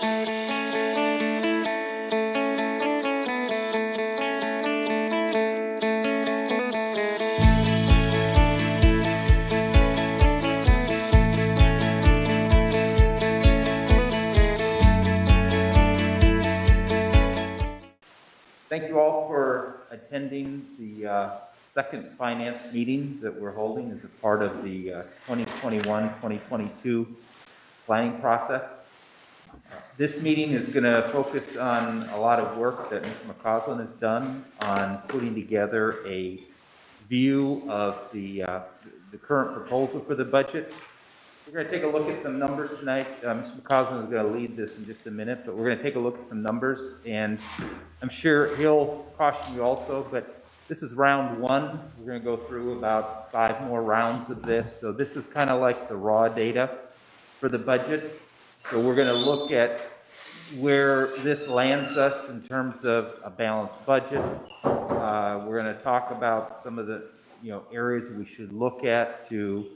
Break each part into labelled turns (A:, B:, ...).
A: Thank you all for attending the second finance meeting that we're holding as a part of the 2021-2022 planning process. This meeting is going to focus on a lot of work that Mr. McCausland has done on putting together a view of the current proposal for the budget. We're going to take a look at some numbers tonight. Mr. McCausland is going to lead this in just a minute, but we're going to take a look at some numbers, and I'm sure he'll caution you also, but this is round one. We're going to go through about 5 more rounds of this, so this is kind of like the raw data for the budget. So we're going to look at where this lands us in terms of a balanced budget. We're going to talk about some of the areas we should look at to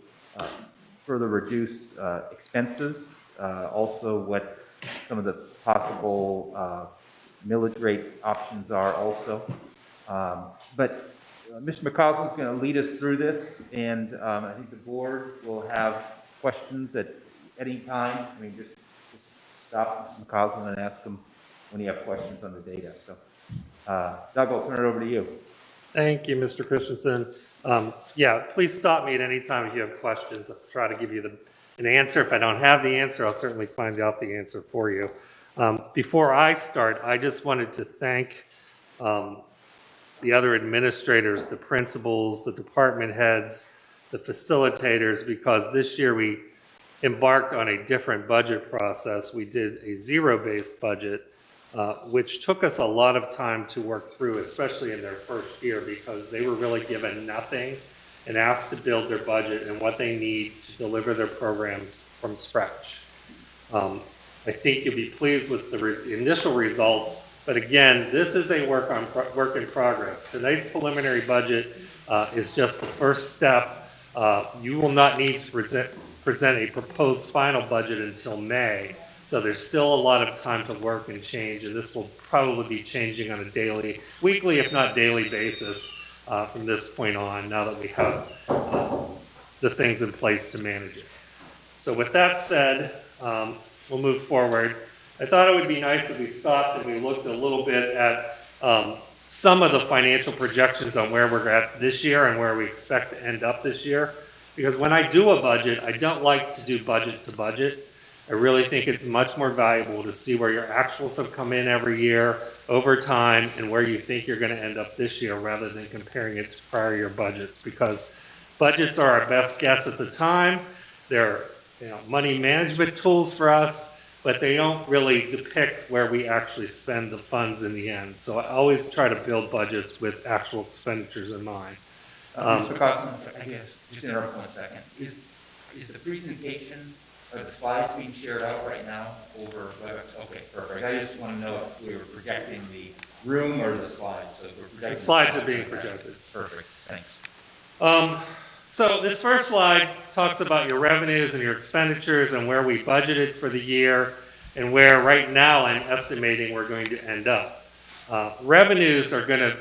A: further reduce expenses, also what some of the possible millage rate options are also. But Mr. McCausland is going to lead us through this, and I think the board will have questions at any time. I mean, just stop Mr. McCausland and ask him when you have questions on the data. So, Doug, I'll turn it over to you.
B: Thank you, Mr. Christensen. Yeah, please stop me at any time if you have questions. I'll try to give you an answer. If I don't have the answer, I'll certainly find out the answer for you. Before I start, I just wanted to thank the other administrators, the principals, the department heads, the facilitators, because this year we embarked on a different budget process. We did a zero-based budget, which took us a lot of time to work through, especially in their first year, because they were really given nothing and asked to build their budget and what they need to deliver their programs from scratch. I think you'll be pleased with the initial results, but again, this is a work in progress. Tonight's preliminary budget is just the first step. You will not need to present a proposed final budget until May. So there's still a lot of time to work and change, and this will probably be changing on a weekly, if not daily basis from this point on, now that we have the things in place to manage it. So with that said, we'll move forward. I thought it would be nice if we stopped and we looked a little bit at some of the financial projections on where we're at this year and where we expect to end up this year. Because when I do a budget, I don't like to do budget to budget. I really think it's much more valuable to see where your actuals have come in every year over time and where you think you're going to end up this year, rather than comparing it to prior year budgets, because budgets are our best guess at the time. They're money management tools for us, but they don't really depict where we actually spend the funds in the end. So I always try to build budgets with actual expenditures in mind.
A: Mr. Carlson, I guess, just interrupt 1 second. Is the presentation or the slides being shared out right now over WebEx? Okay, perfect. I just want to know if we were projecting the room or the slides. So we're projecting
B: the slides are being projected.
A: Perfect, thanks.
B: So this first slide talks about your revenues and your expenditures and where we budgeted for the year and where right now I'm estimating we're going to end up. Revenues are going to,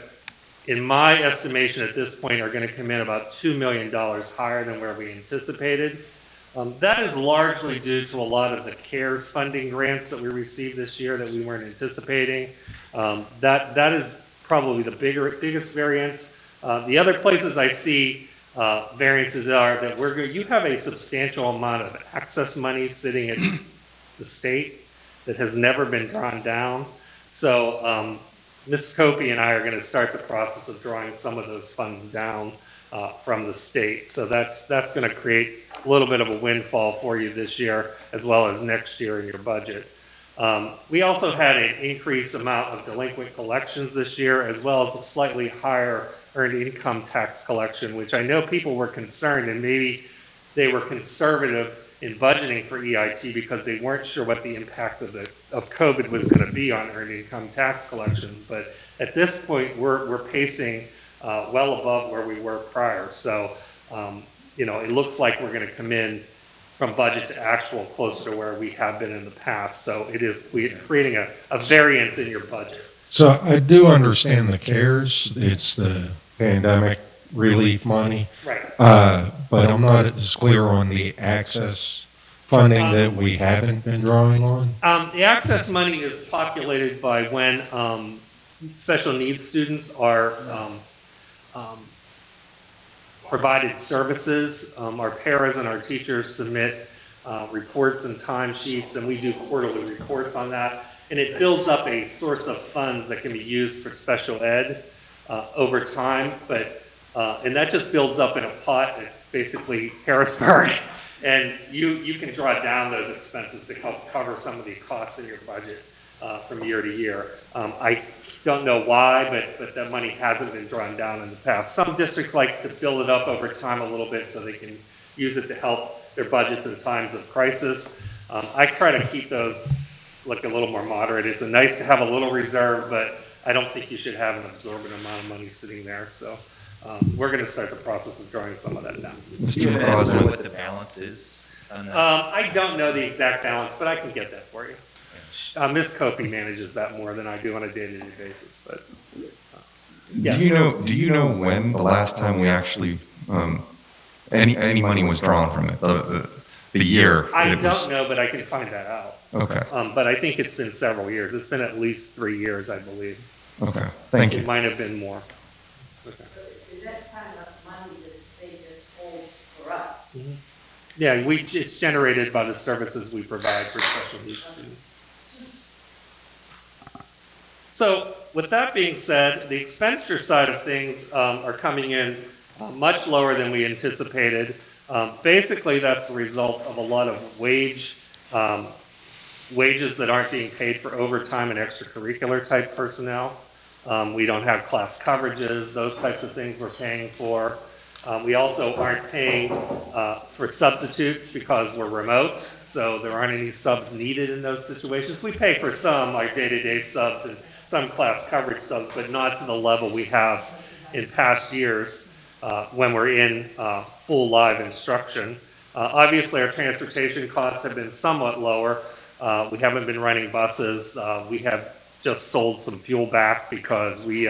B: in my estimation at this point, are going to come in about $2 million higher than where we anticipated. That is largely due to a lot of the CARES funding grants that we received this year that we weren't anticipating. That is probably the biggest variance. The other places I see variances are that you have a substantial amount of excess money sitting at the state that has never been drawn down. So Ms. Copey and I are going to start the process of drawing some of those funds down from the state. So that's going to create a little bit of a windfall for you this year, as well as next year in your budget. We also had an increased amount of delinquent collections this year, as well as a slightly higher earned income tax collection, which I know people were concerned, and maybe they were conservative in budgeting for EIT because they weren't sure what the impact of COVID was going to be on earned income tax collections. But at this point, we're pacing well above where we were prior. So, it looks like we're going to come in from budget to actual closer to where we have been in the past. So we're creating a variance in your budget.
C: So I do understand the CARES, it's the pandemic relief money,
B: Right.
C: but I'm not as clear on the access funding that we haven't been drawing on.
B: The access money is populated by when special needs students are provided services. Our paras and our teachers submit reports and timesheets, and we do quarterly reports on that. And it builds up a source of funds that can be used for special ed over time. And that just builds up in a pot at basically Harrisburg. And you can draw down those expenses to help cover some of the costs in your budget from year to year. I don't know why, but that money hasn't been drawn down in the past. Some districts like to build it up over time a little bit so they can use it to help their budgets in times of crisis. I try to keep those look a little more moderate. It's nice to have a little reserve, but I don't think you should have an absorbent amount of money sitting there. So we're going to start the process of drawing some of that down.
A: Do you have an estimate what the balance is on that?
B: I don't know the exact balance, but I can get that for you. Ms. Copey manages that more than I do on a day-to-day basis. But yeah.
D: Do you know when the last time we actually any money was drawn from it? The year.
B: I
D: that it was-
B: don't know, but I can find that out.
D: Okay.
B: But I think it's been several years. It's been at least 3 years, I believe.
D: Okay. Thank
B: It
D: you.
B: might have been more. Okay.
E: So is that kind of money that the state just holds for us?
B: Yeah, it's generated by the services we provide for special needs students. So with that being said, the expenditure side of things are coming in much lower than we anticipated. Basically, that's the result of a lot of wages that aren't being paid for overtime and extracurricular type personnel. We don't have class coverages, those types of things we're paying for. We also aren't paying for substitutes because we're remote, so there aren't any subs needed in those situations. We pay for some, like day-to-day subs and some class coverage subs, but not to the level we have in past years when we're in full live instruction. Obviously, our transportation costs have been somewhat lower. We haven't been running buses. We have just sold some fuel back because we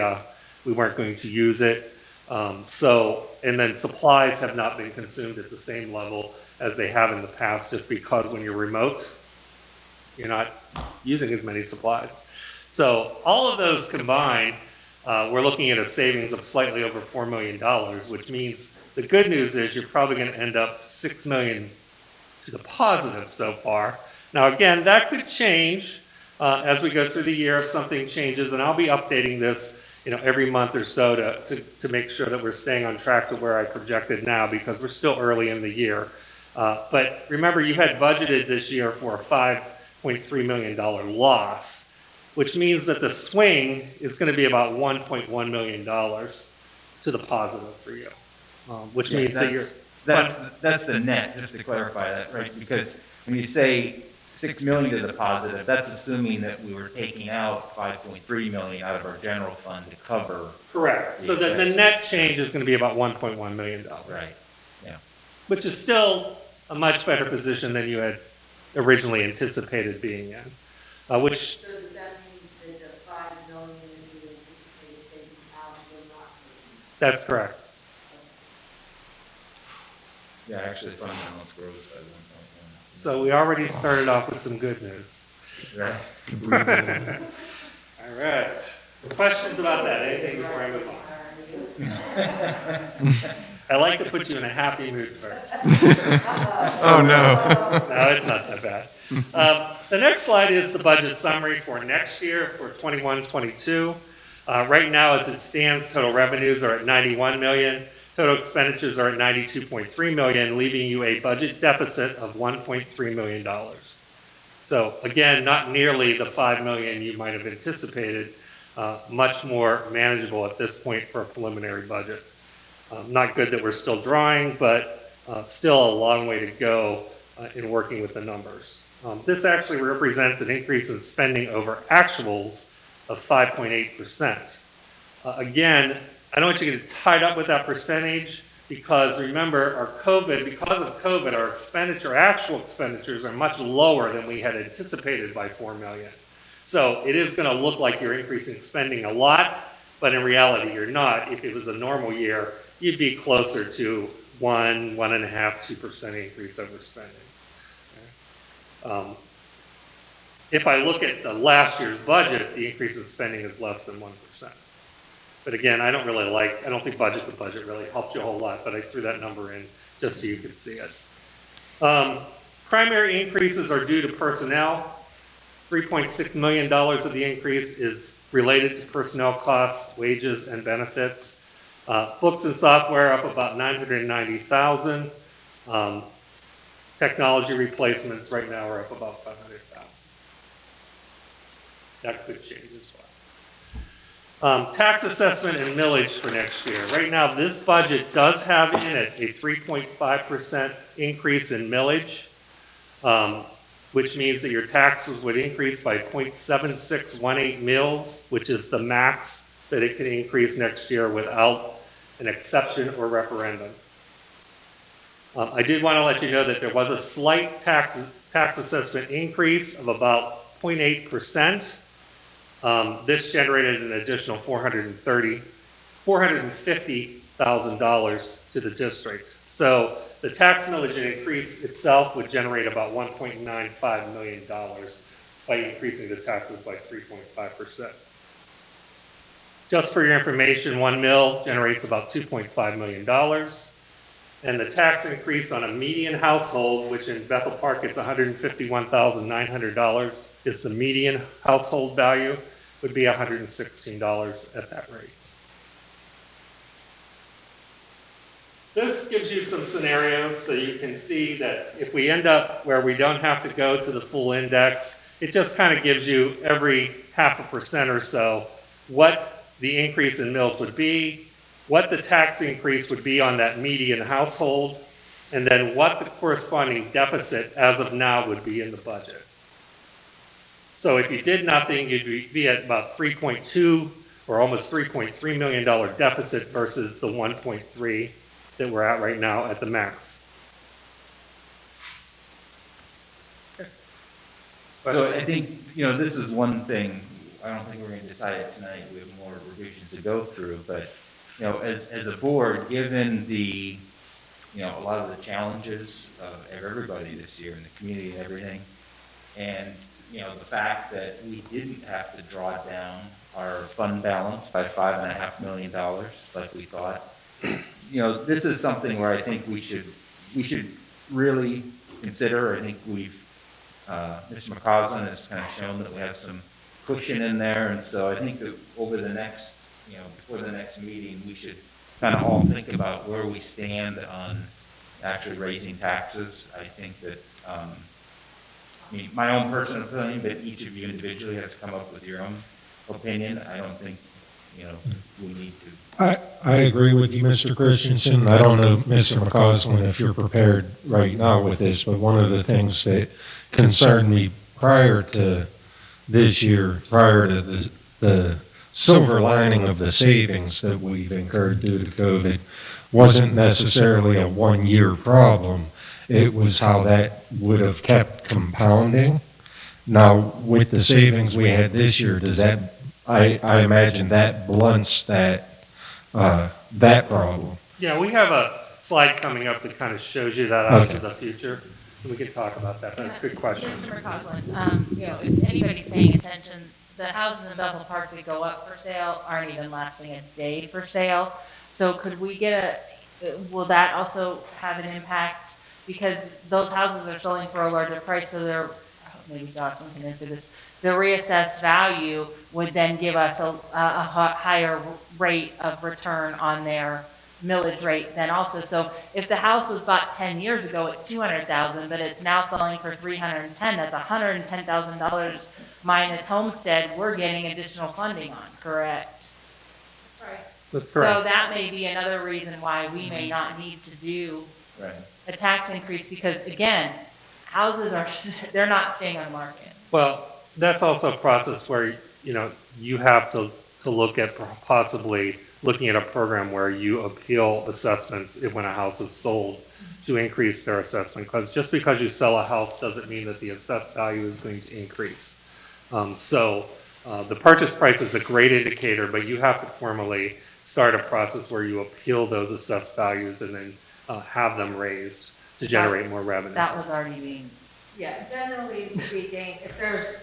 B: weren't going to use it. And then supplies have not been consumed at the same level as they have in the past, just because when you're remote, you're not using as many supplies. So all of those combined, we're looking at a savings of slightly over $4 million, which means the good news is you're probably going to end up $6 million to the positive so far. Now, again, that could change as we go through the year if something changes, and I'll be updating this every month or so to make sure that we're staying on track to where I projected now, because we're still early in the year. But remember, you had budgeted this year for a $5.3 million loss, which means that the swing is going to be about $1.1 million to the positive for you, which means that you're...
A: That's the net, just to clarify that, right? Because when you say 6 million to the positive, that's assuming that we were taking out 5.3 million out of our general fund to cover.
B: Correct. So the net change is going to be about $1.1 million.
A: Right, yeah.
B: Which is still a much better position than you had originally anticipated being in. Which,
E: So does that mean that the 5 million that you anticipated taking out will not be?
B: that's correct.
A: Yeah, actually, fund balance grows by 1.1.
B: So we already started off with some good news.
A: Right.
B: All right. Questions about that? Anything before I move on? I like to put you in a happy mood first.
D: Oh, no.
B: No, it's not so bad. The next slide is the budget summary for next year, for 21-22. Right now, as it stands, total revenues are at 91 million. Total expenditures are at 92.3 million, leaving you a budget deficit of $1.3 million. So again, not nearly the 5 million you might have anticipated, much more manageable at this point for a preliminary budget. Not good that we're still drawing, but still a long way to go in working with the numbers. This actually represents an increase in spending over actuals of 5.8%. Again, I don't want you to get tied up with that percentage. because remember, because of COVID, our actual expenditures are much lower than we had anticipated by 4 million. So it is going to look like you're increasing spending a lot, but in reality, you're not. If it was a normal year, you'd be closer to 1.5%, 2% increase over spending. If I look at the last year's budget, the increase in spending is less than 1%. But again, I don't think budget to budget really helps you a whole lot, but I threw that number in just so you could see it. Primary increases are due to personnel. $3.6 million of the increase is related to personnel costs, wages, and benefits. Books and software up about $990,000. Technology replacements right now are up about $500,000. That could change as well. Tax assessment and millage for next year. Right now, this budget does have in it a 3.5% increase in millage, which means that your taxes would increase by 0.7618 mils, which is the max that it can increase next year without an exception or referendum. I did want to let you know that there was a slight tax assessment increase of about 0.8%. This generated an additional $450,000 to the district. So the tax millage increase itself would generate about $1.95 million by increasing the taxes by 3.5%. Just for your information, 1 mil generates about $2.5 million. And the tax increase on a median household, which in Bethel Park it's $151,900, is the median household value, would be $116 at that rate. This gives you some scenarios so you can see that if we end up where we don't have to go to the full index, it just kind of gives you every 0.5% or so what the increase in mills would be, what the tax increase would be on that median household, and then what the corresponding deficit as of now would be in the budget. So if you did nothing, you'd be at about 3.2 or almost $3.3 million deficit versus the 1.3 that we're at right now at the max.
A: So I think, this is one thing, I don't think we're going to decide it tonight, we have more revisions to go through, but, as a board, given the, a lot of the challenges of everybody this year in the community and everything, and, the fact that we didn't have to draw down our fund balance by $5.5 million like we thought, this is something where I think we should really consider. I think Mr. McCausland has kind of shown that we have some cushion in there, and so I think that over the next, before the next meeting, we should kind of all think about where we stand on actually raising taxes. I think that, my own personal opinion, but each of you individually has to come up with your own opinion. I don't think, we need to.
C: I agree with you, Mr. Christensen. I don't know, Mr. McCausland, if you're prepared right now with this, but one of the things that concerned me prior to this year, prior to the silver lining of the savings that we've incurred due to COVID, wasn't necessarily a one-year problem. It was how that would have kept compounding. Now, with the savings we had this year, does that, I imagine that blunts that problem.
B: Yeah, we have a slide coming up that kind of shows you that out to the future. We can talk about that, but it's a good question.
F: Mr. McCausland, if anybody's paying attention, the houses in Bethel Park that go up for sale aren't even lasting a day for sale. So could we will that also have an impact? Because those houses are selling for a larger price, so maybe Jocelyn can answer this. The reassessed value would then give us a higher rate of return on their millage rate then also. So if the house was bought 10 years ago at $200,000, but it's now selling for $310,000, that's $110,000 minus homestead, we're getting additional funding on, correct?
E: Right.
B: That's correct.
F: So that may be another reason why we may not need to do a tax increase, because again, houses they're not staying on the market.
B: Well, that's also a process where, you have to look at possibly looking at a program where you appeal assessments when a house is sold to increase their assessment, because just because you sell a house doesn't mean that the assessed value is going to increase. The purchase price is a great indicator, but you have to formally start a process where you appeal those assessed values and then have them raised to generate more revenue.
F: That was already being,
E: Yeah, generally speaking, if there's,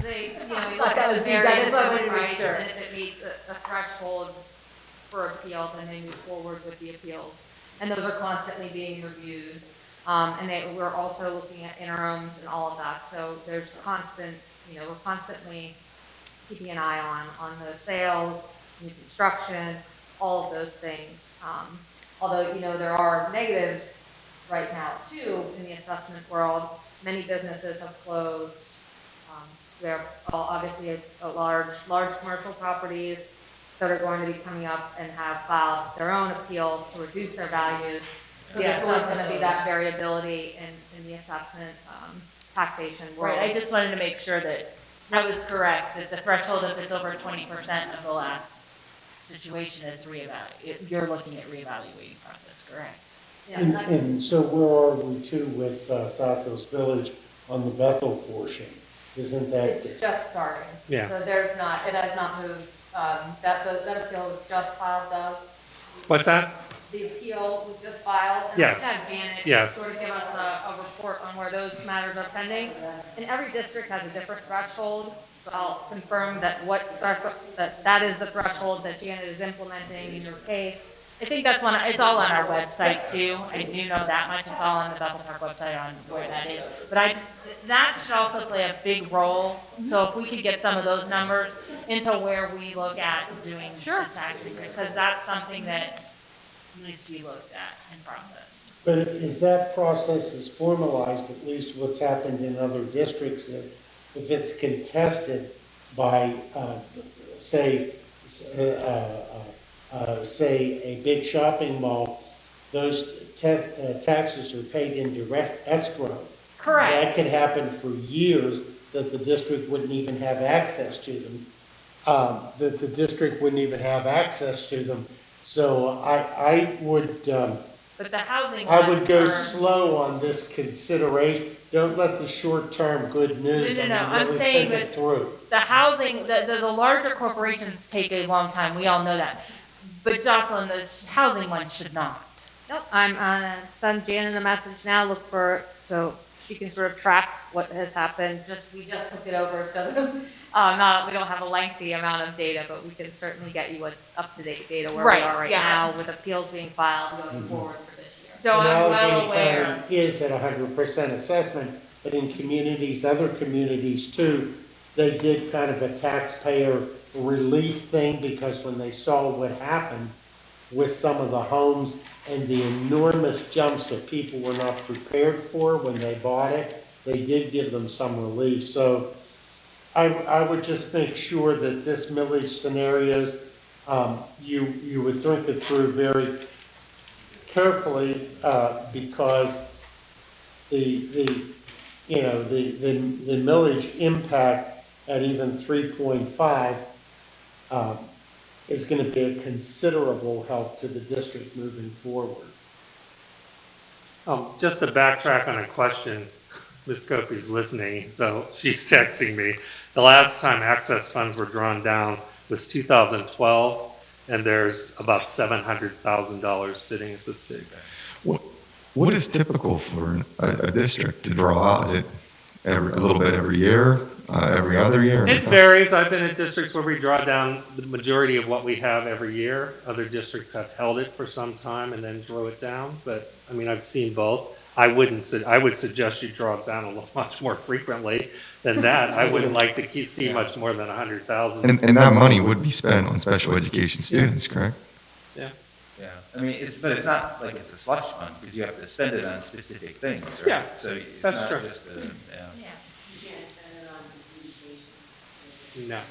F: they, you know, you
E: Thought
F: look
E: that
F: at
E: was
F: the
E: you guys,
F: variance
E: so I
F: of the
E: wanted to make
F: price,
E: sure.
F: and if it meets a threshold for appeal, then they move forward with the appeals. And those are constantly being reviewed. We're also looking at interims and all of that. So there's constant, you know, we're constantly keeping an eye on the sales, new construction, all of those things. Although, you know, there are negatives right now too in the assessment world. Many businesses have closed. There are obviously a large commercial properties that are going to be coming up and have filed their own appeals to reduce their values. So
E: Yeah,
F: there's always going to be that variability in the assessment, taxation world.
G: Right, I just wanted to make sure that I was correct, that the threshold, if it's over 20% of the last situation, is you're looking at reevaluating process, correct?
E: Yeah,
H: And,
E: like-
H: and so where are we too with South Hills Village on the Bethel portion? Isn't that,
E: It's just starting.
B: Yeah.
E: So there's not, it has not moved. That appeal was just filed, Doug.
B: What's that?
E: The appeal was just filed. And
B: Yes.
F: Have Janet
B: Yes.
F: sort of give us a report on where those matters are pending. And every district has a different threshold, so I'll confirm that that is the threshold that Janet is implementing in your case.
G: I think that's it's all on our website too. I do know that much. It's all on the Bethel Park website on where that is. But that should also play a big role. So if we could get some of those numbers into where we look at doing the tax increase, because that's something that needs to be looked at and processed.
H: but is that process is formalized, at least what's happened in other districts is, if it's contested by, say a big shopping mall, those taxes are paid in direct escrow. That
F: Correct.
H: could happen for years, that the district wouldn't even have access to them. That the district wouldn't even have access to them. So I would,
F: But the housing
H: I would
F: ones
H: go
F: are-
H: slow on this consideration. Don't let the short-term good news,
F: No,
H: I
F: no,
H: mean,
F: I'm
H: really
F: saying
H: think it
F: that-
H: through.
F: The housing, the larger corporations take a long time, we all know that. But Jocelyn, those housing ones should not. Nope, I'm send Janet a message now, look for, so she can sort of track what has happened. We just took it over, so there's, we don't have a lengthy amount of data, but we can certainly get you with up-to-date data where we
G: Right,
F: are right
G: yeah.
F: now with appeals being filed going forward for this year.
G: So
H: And
G: I'm well
H: Allegheny
G: aware.
H: County is at 100% assessment, but in communities, other communities too, they did kind of a taxpayer relief thing, because when they saw what happened with some of the homes and the enormous jumps that people were not prepared for when they bought it, they did give them some relief. So I would just make sure that this millage scenarios, you would think it through very carefully, because the millage impact at even 3.5 is going to be a considerable help to the district moving forward.
B: Just to backtrack on a question, Ms. Kofi's listening, so she's texting me. The last time access funds were drawn down was 2012, and there's about $700,000 sitting at the state.
D: What is typical for a district to draw out? Is it a little bit every year, every other year?
B: It varies. I've been in districts where we draw down the majority of what we have every year. Other districts have held it for some time and then draw it down, but I mean, I've seen both. I would suggest you draw it down much more frequently than that. I wouldn't like to see much more than 100,000.
D: And that money would be spent on special education students, correct?
B: Yeah.
A: Yeah, I mean, but it's not like it's a slush fund, because you have to spend it on specific things, right?
B: Yeah,
A: So it's
B: that's
A: not
B: true.
A: just a, yeah.
E: Yeah, you can't spend it on communication.
B: No.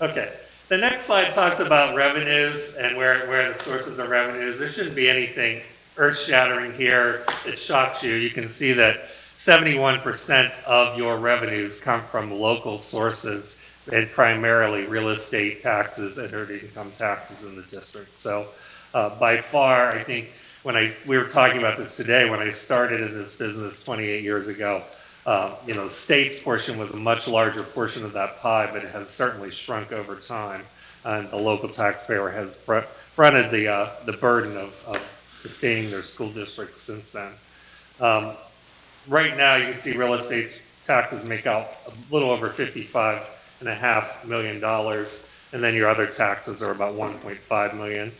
B: Okay, the next slide talks about revenues and where the sources of revenues. There shouldn't be anything earth-shattering here that shocks you. You can see that 71% of your revenues come from local sources, and primarily real estate taxes and earned income taxes in the district. So by far, I think we were talking about this today, when I started in this business 28 years ago, state's portion was a much larger portion of that pie, but it has certainly shrunk over time. And the local taxpayer has fronted the burden of sustaining their school districts since then. Right now, you can see real estate taxes make out a little over $55.5 million, and then your other taxes are about $1.5 million.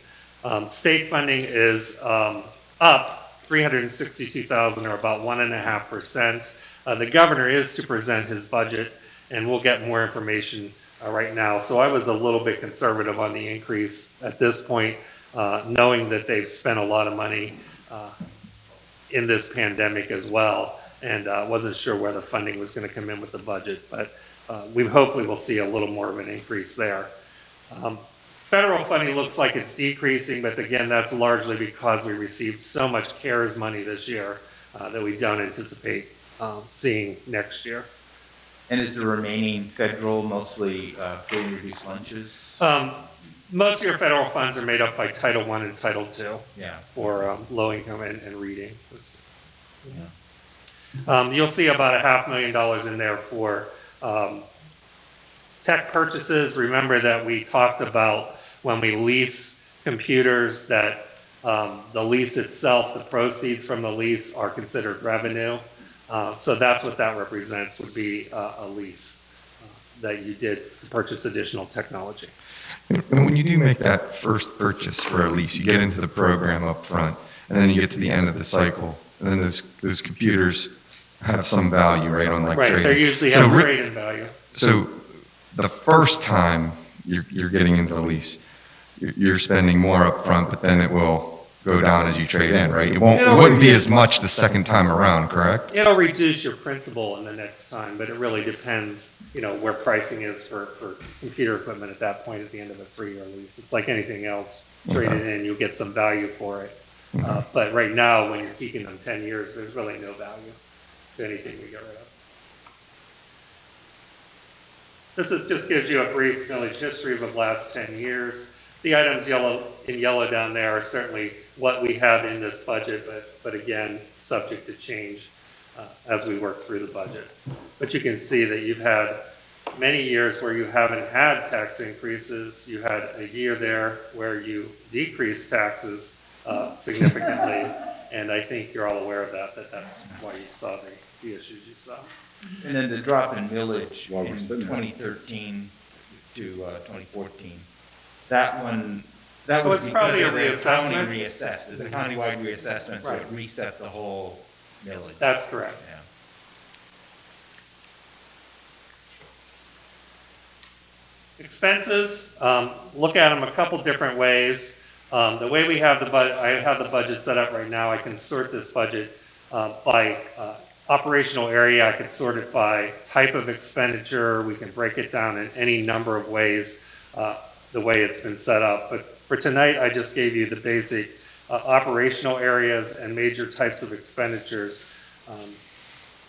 B: State funding is up $362,000, or about 1.5%. The governor is to present his budget, and we'll get more information right now. So I was a little bit conservative on the increase at this point, knowing that they've spent a lot of money in this pandemic as well, and wasn't sure where the funding was going to come in with the budget, but we hopefully will see a little more of an increase there. Federal funding looks like it's decreasing, but again, that's largely because we received so much CARES money this year that we don't anticipate seeing next year.
A: And is the remaining federal mostly free and reduced lunches?
B: Most of your federal funds are made up by Title I and Title II
A: Yeah.
B: for low income and reading. You'll see about $500,000 in there for tech purchases. Remember that we talked about when we lease computers that the lease itself, the proceeds from the lease are considered revenue. So that's what that represents, would be a lease that you did to purchase additional technology.
D: And when you do make that first purchase for a lease, you get into the program up front, and then you get to the end of the cycle, and then those computers have some value, right, on like
B: Right,
D: trading.
B: they usually have trade-in value.
D: So the first time you're getting into the lease, you're spending more up front, but then it will go down as you trade in, right? It wouldn't be as much the second time around, correct?
B: It'll reduce your principal in the next time, but it really depends, where pricing is for computer equipment at that point at the end of a 3-year lease. It's like anything else. Trade it in, you'll get some value for it. But right now, when you're keeping them 10 years, there's really no value to anything we get rid of. This just gives you a brief village history of the last 10 years. The items in yellow down there are certainly what we have in this budget, but again, subject to change as we work through the budget. But you can see that you've had many years where you haven't had tax increases. You had a year there where you decreased taxes significantly, and I think you're all aware of that's why you saw the issues you saw.
A: And then the drop in millage in 2013 to 2014. That was
B: was probably
A: because
B: a
A: of the county
B: reassessment.
A: reassessed. It was a countywide reassessment, so
B: Right.
A: it reset the whole millage.
B: That's correct.
A: Yeah.
B: Expenses, look at them a couple different ways. The way we have I have the budget set up right now, I can sort this budget by operational area. I could sort it by type of expenditure. We can break it down in any number of ways, the way it's been set up. But for tonight, I just gave you the basic operational areas and major types of expenditures.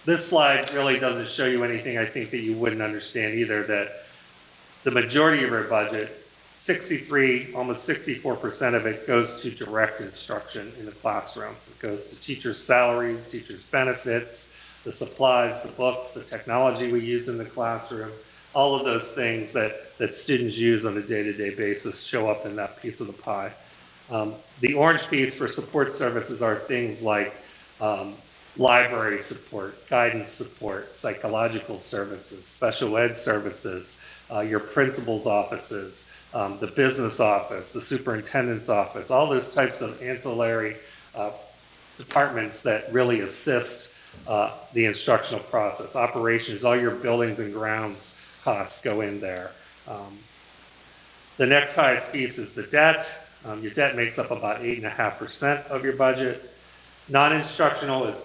B: This slide really doesn't show you anything I think that you wouldn't understand either, that the majority of our budget, almost 64% of it goes to direct instruction in the classroom. It goes to teachers' salaries, teachers' benefits, the supplies, the books, the technology we use in the classroom. All of those things that students use on a day-to-day basis show up in that piece of the pie. The orange piece for support services are things like library support, guidance support, psychological services, special ed services, your principal's offices, the business office, the superintendent's office, all those types of ancillary departments that really assist the instructional process. Operations, all your buildings and grounds costs go in there. The next highest piece is the debt. Your debt makes up about 8.5% of your budget. Non-instructional is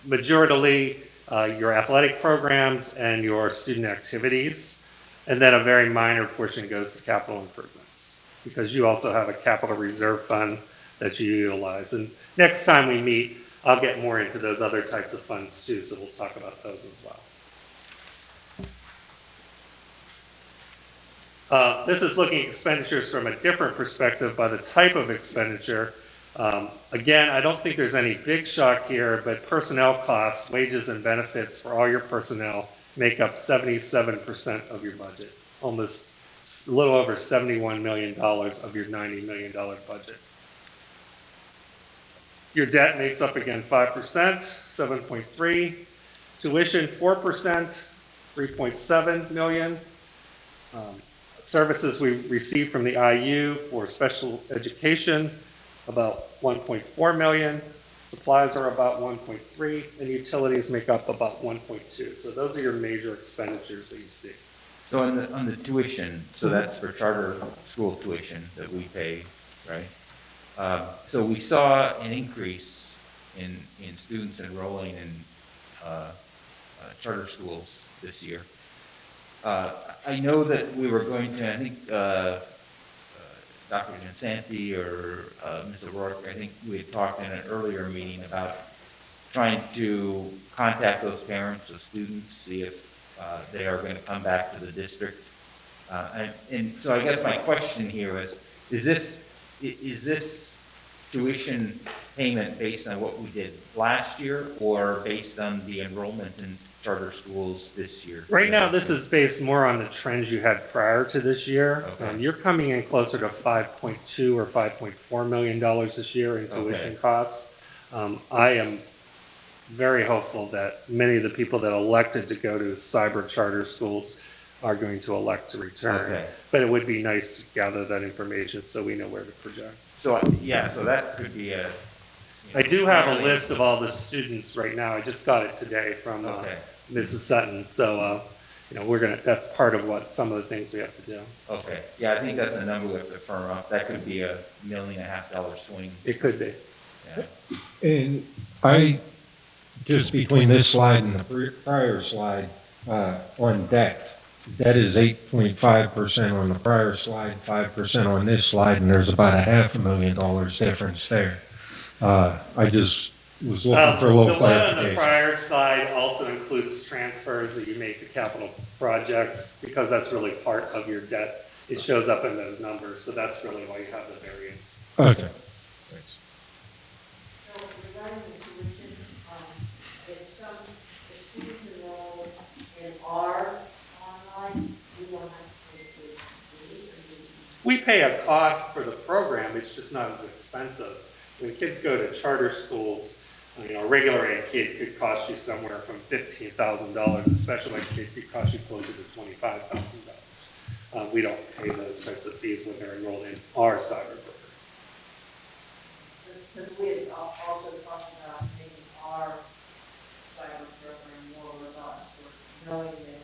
B: majority your athletic programs and your student activities. And then a very minor portion goes to capital improvements, because you also have a capital reserve fund that you utilize. And next time we meet, I'll get more into those other types of funds too, so we'll talk about those as well. This is looking at expenditures from a different perspective by the type of expenditure. Again, I don't think there's any big shock here, but personnel costs, wages and benefits for all your personnel make up 77% of your budget, almost a little over $71 million of your $90 million budget. Your debt makes up again 5%, 7.3. Tuition, 4%, 3.7 million. Services we receive from the IU for special education, about 1.4 million. Supplies are about 1.3, and utilities make up about 1.2. So those are your major expenditures that you see.
A: So on the tuition, so that's for charter school tuition that we pay, right? So we saw an increase in students enrolling in charter schools this year. I know that we were going to, I think, Dr. Jansanti or Ms. O'Rourke, I think we had talked in an earlier meeting about trying to contact those parents of students, see if they are going to come back to the district. And so I guess my question here is this tuition payment based on what we did last year or based on the enrollment in charter schools this year?
B: Right now, this is based more on the trends you had prior to this year.
A: Okay.
B: You're coming in closer to $5.2 or $5.4 million this year in tuition
A: Okay.
B: costs. I am very hopeful that many of the people that elected to go to cyber charter schools are going to elect to return.
A: Okay.
B: But it would be nice to gather that information so we know where to project.
A: So, yeah, so that could be a.
B: I do have a list of all the students right now. I just got it today from
A: Okay.
B: Mrs. Sutton. So, that's part of what some of the things we have to do.
A: Okay, yeah, I think that's a number we have to firm up. That could be $1.5 million swing.
B: It could be.
A: Yeah.
C: And just between this slide and the prior slide, on debt, debt is 8.5% on the prior slide, 5% on this slide, and there's about $500,000 difference there. I just was looking for a little
B: The one on the
C: clarification.
B: prior slide also includes transfers that you make to capital projects, because that's really part of your debt. It shows up in those numbers, so that's really why you have the variance.
C: Okay. Thanks.
E: So regarding the tuition, if students enroll in our online, we don't have to pay tuition, do we? Or do we?
B: We pay a cost for the program, it's just not as expensive. When kids go to charter schools, a regular ed kid could cost you somewhere from $15,000. A special ed kid could cost you closer to $25,000. We don't pay those types of fees when they're enrolled in our cyber program.
E: Because we had also talked about making our cyber program more robust, or knowing that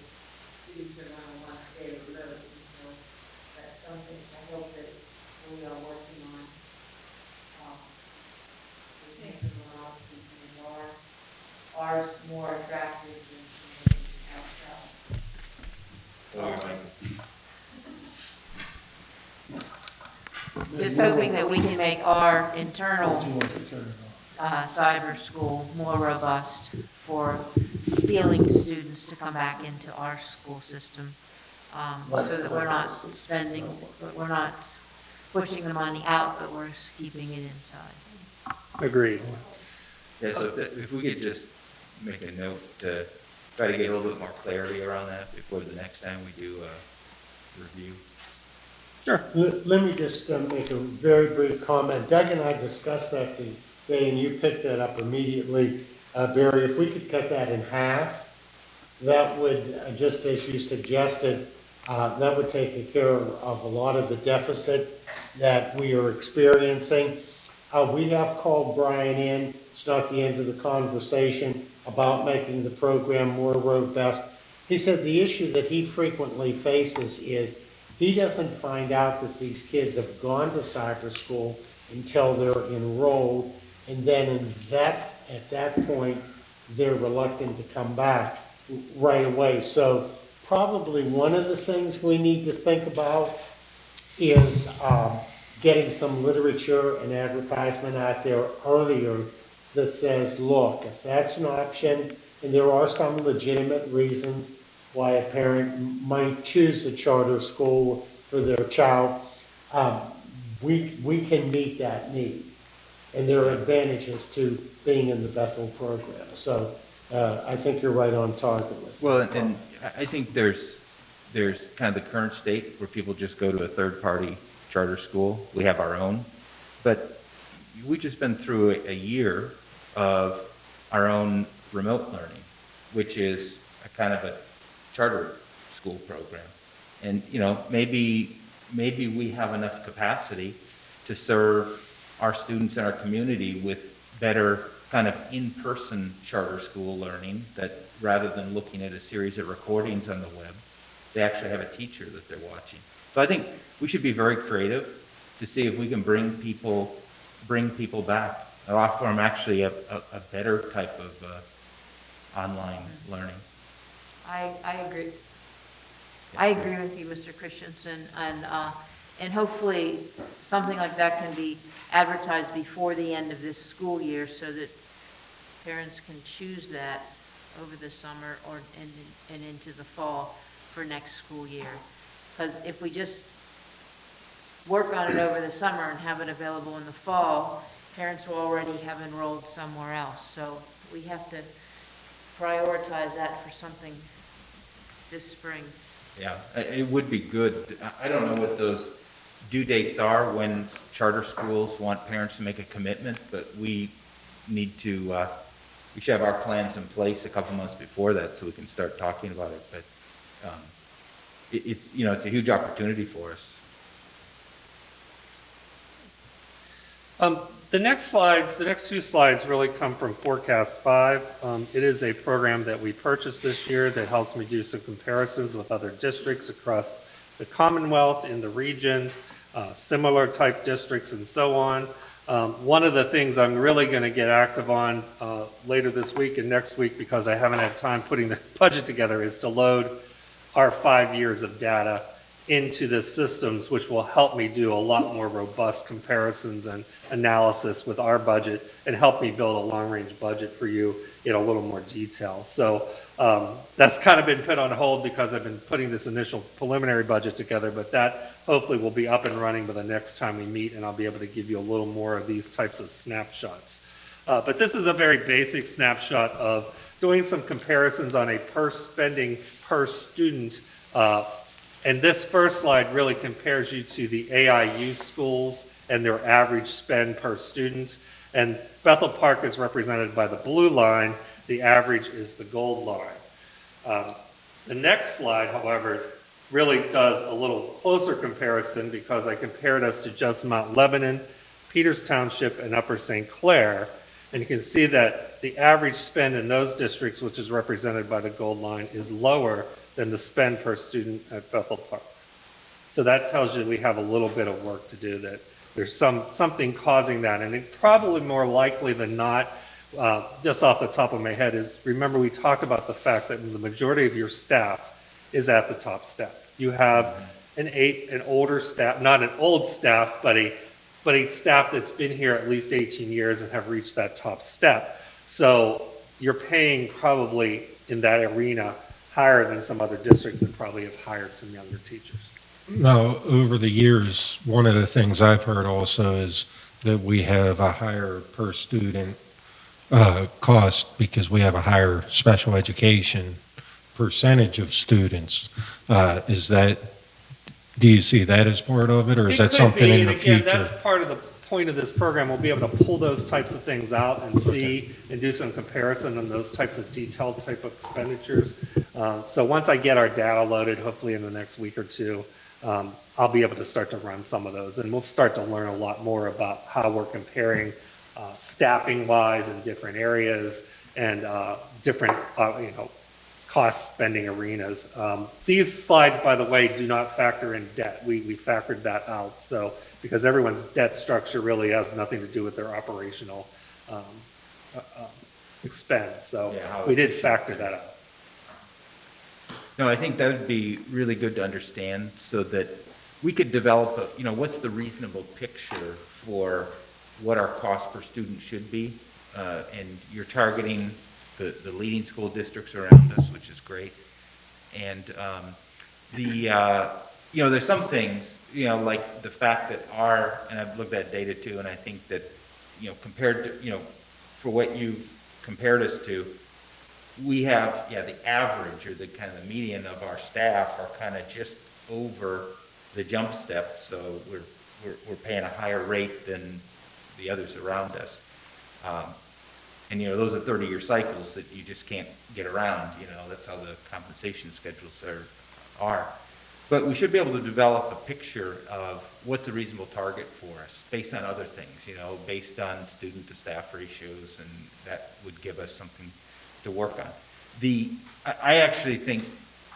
E: students are going to want to stay remote. And so that's something I hope that we are working on. We think that allows people to ours more attractive than outside. Just hoping that we can make our internal cyber school more robust for appealing to students to come back into our school system, so that we're not we're not pushing the money out, but we're keeping it inside.
B: Agreed.
A: Yeah, so if we could just make a note to try to get a little bit more clarity around that before the next time we do a review.
B: Sure.
H: Let me just make a very brief comment. Doug and I discussed that today, and you picked that up immediately. Barry, if we could cut that in half, that would, just as you suggested, that would take care of a lot of the deficit that we are experiencing. We have called Brian in. It's not the end of the conversation about making the program more robust. He said the issue that he frequently faces is he doesn't find out that these kids have gone to cyber school until they're enrolled, and then at that point, they're reluctant to come back right away. So probably one of the things we need to think about is getting some literature and advertisement out there earlier that says, look, if that's an option, and there are some legitimate reasons why a parent might choose a charter school for their child, we can meet that need. And there are advantages to being in the Bethel program. So I think you're right on target with that.
A: Well, and I think there's kind of the current state where people just go to a third-party charter school. We have our own. But we've just been through a year of our own remote learning, which is a kind of a charter school program. And, you know, maybe we have enough capacity to serve our students in our community with better kind of in-person charter school learning, that rather than looking at a series of recordings on the web, they actually have a teacher that they're watching. So I think we should be very creative to see if we can bring people back, and offer them actually a better type of online learning.
E: I agree. I agree with you, Mr. Christensen, and hopefully something like that can be advertised before the end of this school year so that parents can choose that over the summer and into the fall for next school year. Because if we just work on it over the summer and have it available in the fall, parents will already have enrolled somewhere else. So we have to prioritize that for something this spring.
A: Yeah, it would be good. I don't know what those due dates are when charter schools want parents to make a commitment, but we need to, we should have our plans in place a couple months before that so we can start talking about it. But it's, you know, it's a huge opportunity for us.
B: The next two slides really come from Forecast 5. It is a program that we purchased this year that helps me do some comparisons with other districts across the Commonwealth, in the region, similar type districts and so on. One of the things I'm really going to get active on later this week and next week, because I haven't had time putting the budget together, is to load our 5 years of data into the systems, which will help me do a lot more robust comparisons and analysis with our budget and help me build a long-range budget for you in a little more detail. So that's kind of been put on hold because I've been putting this initial preliminary budget together, but that hopefully will be up and running by the next time we meet, and I'll be able to give you a little more of these types of snapshots. But this is a very basic snapshot of doing some comparisons on a per student. And this first slide really compares you to the AIU schools and their average spend per student. And Bethel Park is represented by the blue line. The average is the gold line. The next slide, however, really does a little closer comparison because I compared us to just Mount Lebanon, Peters Township, and Upper St. Clair. And you can see that the average spend in those districts, which is represented by the gold line, is lower than the spend per student at Bethel Park. So that tells you we have a little bit of work to do, that there's something causing that. And it probably more likely than not, just off the top of my head, is, remember we talked about the fact that the majority of your staff is at the top step. You have an older staff, not an old staff, but a staff that's been here at least 18 years and have reached that top step. So you're paying probably in that arena higher than some other districts that probably have hired some younger teachers.
C: Now, over the years, one of the things I've heard also is that we have a higher per student cost because we have a higher special education percentage of students. Do you see that as part of it, or is that something in the future?
B: That's part of the point of this program. We'll be able to pull those types of things out and see and do some comparison on those types of detailed type of expenditures. So once I get our data loaded, hopefully in the next week or two, I'll be able to start to run some of those, and we'll start to learn a lot more about how we're comparing staffing-wise in different areas and different, cost spending arenas. These slides, by the way, do not factor in debt. We factored that out. So because everyone's debt structure really has nothing to do with their operational expense. So
A: Yeah,
B: we did factor that out.
A: No, I think that would be really good to understand so that we could develop what's the reasonable picture for what our cost per student should be. and you're targeting the leading school districts around us, which is great. And there's some things, like the fact that and I've looked at data too, and I think that, compared to, for what you've compared us to, we have, the average or the kind of the median of our staff are kind of just over the jump step, so we're paying a higher rate than the others around us. And those are 30-year cycles that you just can't get around. That's how the compensation schedules are. But we should be able to develop a picture of what's a reasonable target for us based on other things, based on student to staff ratios, and that would give us something to work on. I actually think,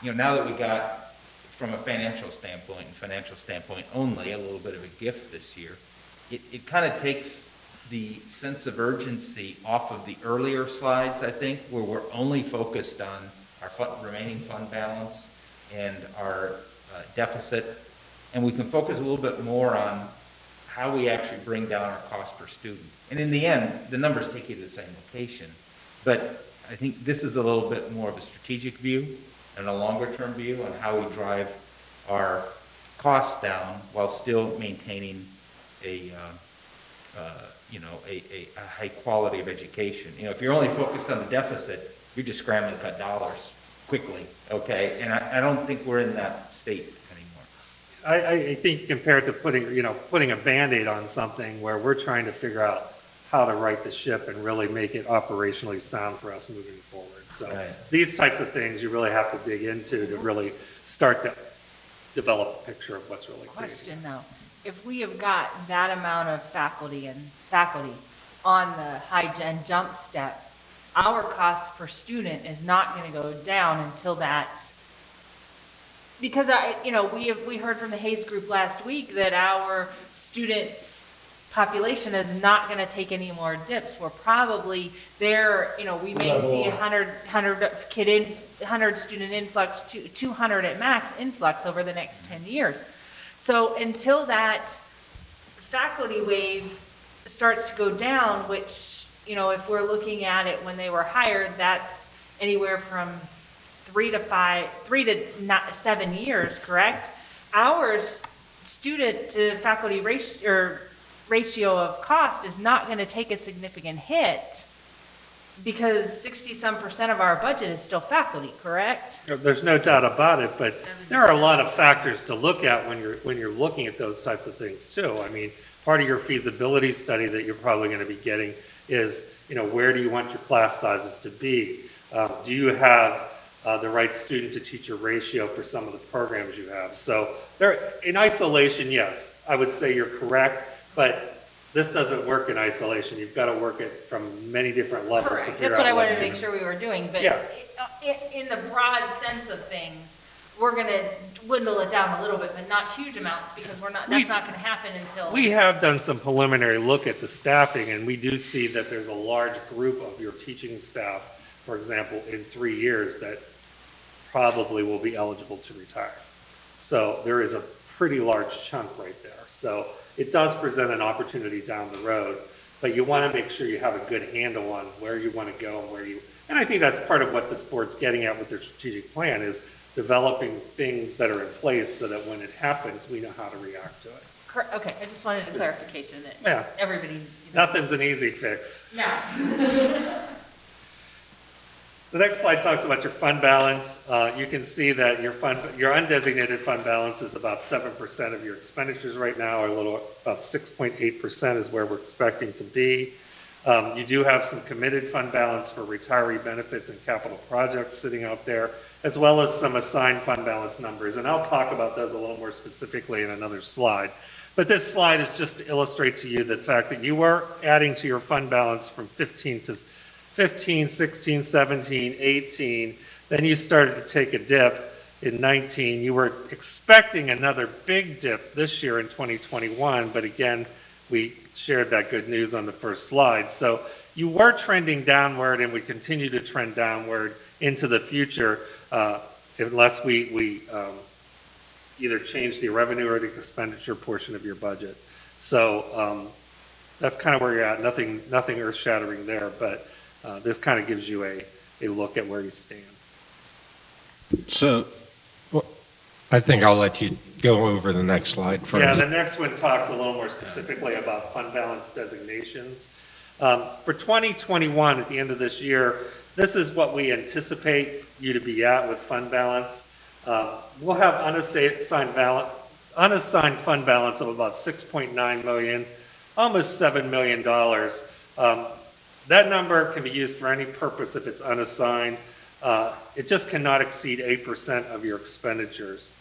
A: now that we got, from a financial standpoint only, a little bit of a gift this year, it kind of takes the sense of urgency off of the earlier slides, I think, where we're only focused on our remaining fund balance and our deficit, and we can focus a little bit more on how we actually bring down our cost per student. And in the end, the numbers take you to the same location, but I think this is a little bit more of a strategic view and a longer-term view on how we drive our costs down while still maintaining a high quality of education. If you're only focused on the deficit, you're just scrambling to cut dollars quickly, okay? And I don't think we're in that state anymore.
B: I think compared to putting a Band-Aid on something where we're trying to figure out how to right the ship and really make it operationally sound for us moving forward. So
A: Right.
B: These types of things you really have to dig into to really start to develop a picture of what's really key.
F: Question though, if we have got that amount of faculty on the high gen jump step, our cost per student is not going to go down until that, because we heard from the Hayes Group last week that our student population is not going to take any more dips. We're probably there, we may see 100 student influx, 200 at max influx over the next 10 years. So until that faculty wave starts to go down, which, if we're looking at it when they were hired, that's anywhere from 3 to 7 years, correct? Our student to faculty ratio of cost is not going to take a significant hit because 60-some% of our budget is still faculty, correct?
B: There's no doubt about it, but there are a lot of factors to look at when you're looking at those types of things too. I mean, part of your feasibility study that you're probably going to be getting is, where do you want your class sizes to be? Do you have the right student to teacher ratio for some of the programs you have? So in isolation, yes, I would say you're correct, but this doesn't work in isolation. You've got to work it from many different levels to
F: Correct.
B: figure
F: That's what I
B: out
F: wanted to make sure we were doing, but
B: Yeah.
F: in the broad sense of things, we're going to dwindle it down a little bit, but not huge amounts because that's not going to happen until.
B: We have done some preliminary look at the staffing, and we do see that there's a large group of your teaching staff, for example, in 3 years that probably will be eligible to retire. So there is a pretty large chunk right there. So it does present an opportunity down the road, but you want to make sure you have a good handle on where you want to go and I think that's part of what this board's getting at with their strategic plan is developing things that are in place so that when it happens, we know how to react to it.
F: Okay, I just wanted a clarification that
B: Yeah.
F: everybody.
B: Nothing's an easy fix.
F: No.
B: The next slide talks about your fund balance. You can see that your undesignated fund balance is about 7% of your expenditures right now, or about 6.8% is where we're expecting to be. You do have some committed fund balance for retiree benefits and capital projects sitting out there, as well as some assigned fund balance numbers. And I'll talk about those a little more specifically in another slide. But this slide is just to illustrate to you the fact that you are adding to your fund balance from 15, 16, 17, 18. Then you started to take a dip in 19. You were expecting another big dip this year in 2021, but again, we shared that good news on the first slide. So you were trending downward and we continue to trend downward into the future unless we either change the revenue or the expenditure portion of your budget. So that's kind of where you're at. Nothing earth shattering there, but this kind of gives you a look at where you stand.
C: So, well, I think I'll let you go over the next slide first.
B: Yeah, the next one talks a little more specifically about fund balance designations. For 2021, at the end of this year, this is what we anticipate you to be at with fund balance. We'll have unassigned fund balance of about 6.9 million, almost $7 million. That number can be used for any purpose if it's unassigned. It just cannot exceed 8% of your expenditures.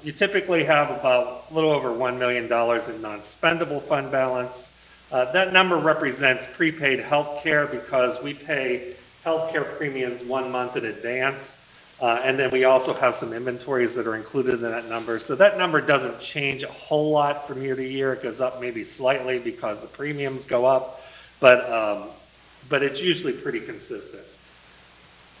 B: You typically have about a little over $1 million in non-spendable fund balance. That number represents prepaid health care because we pay healthcare premiums 1 month in advance. And then we also have some inventories that are included in that number. So that number doesn't change a whole lot from year to year. It goes up maybe slightly because the premiums go up, but it's usually pretty consistent.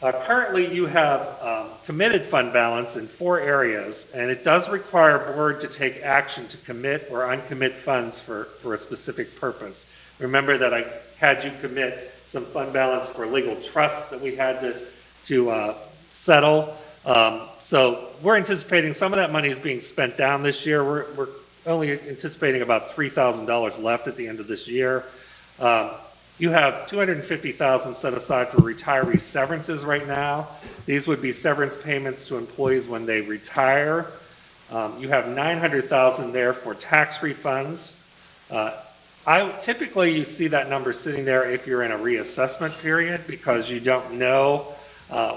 B: Currently, you have committed fund balance in 4 areas, and it does require board to take action to commit or uncommit funds for a specific purpose. Remember that I had you commit some fund balance for legal trusts that we had to settle. So we're anticipating some of that money is being spent down this year. We're only anticipating about $3,000 left at the end of this year. You have $250,000 set aside for retiree severances right now. These would be severance payments to employees when they retire. You have $900,000 there for tax refunds. Typically, you see that number sitting there if you're in a reassessment period because you don't know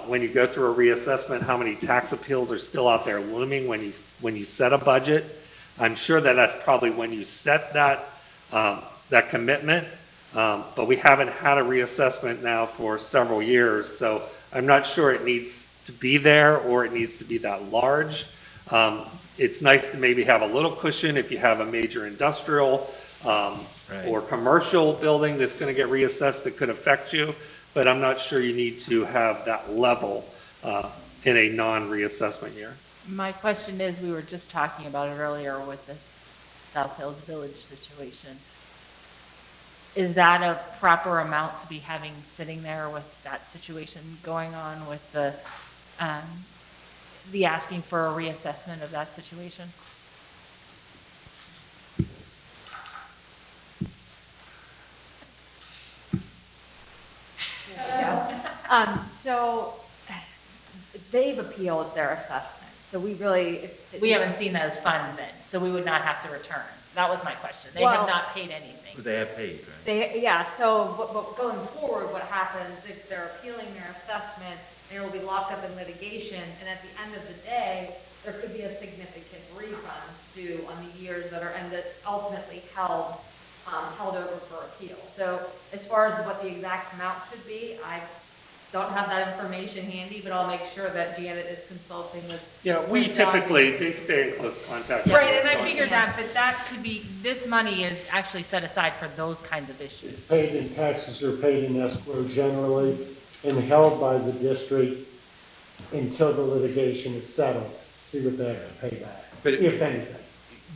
B: when you go through a reassessment how many tax appeals are still out there looming when you set a budget. I'm sure that that's probably when you set that commitment. But we haven't had a reassessment now for several years, so I'm not sure it needs to be there or it needs to be that large. It's nice to maybe have a little cushion if you have a major industrial or commercial building that's going to get reassessed that could affect you, but I'm not sure you need to have that level in a non-reassessment year.
F: My question is, we were just talking about it earlier with the South Hills Village situation. Is that a proper amount to be having sitting there with that situation going on with the asking for a reassessment of that situation?
G: So they've appealed their assessment, so we really.
F: We haven't seen those funds then, so we would not have to return. That was my question. They
G: Well-
F: have not paid anything.
A: They have paid, right?
G: But going forward, what happens if they're appealing their assessment, they will be locked up in litigation, and at the end of the day, there could be a significant refund due on the years that are, and that ultimately held over for appeal. So as far as what the exact amount should be, I don't have that information handy, but I'll make sure that Janet is consulting with.
B: Yeah, we
G: with Doug.
B: typically, they stay in close contact. with
F: Right,
B: us,
F: and I
B: so-
F: figured that, but that could be, this money is actually set aside for those kinds of issues.
H: It's paid in taxes are paid in escrow generally and held by the district until the litigation is settled. See what they have to pay back,
A: But
H: if anything.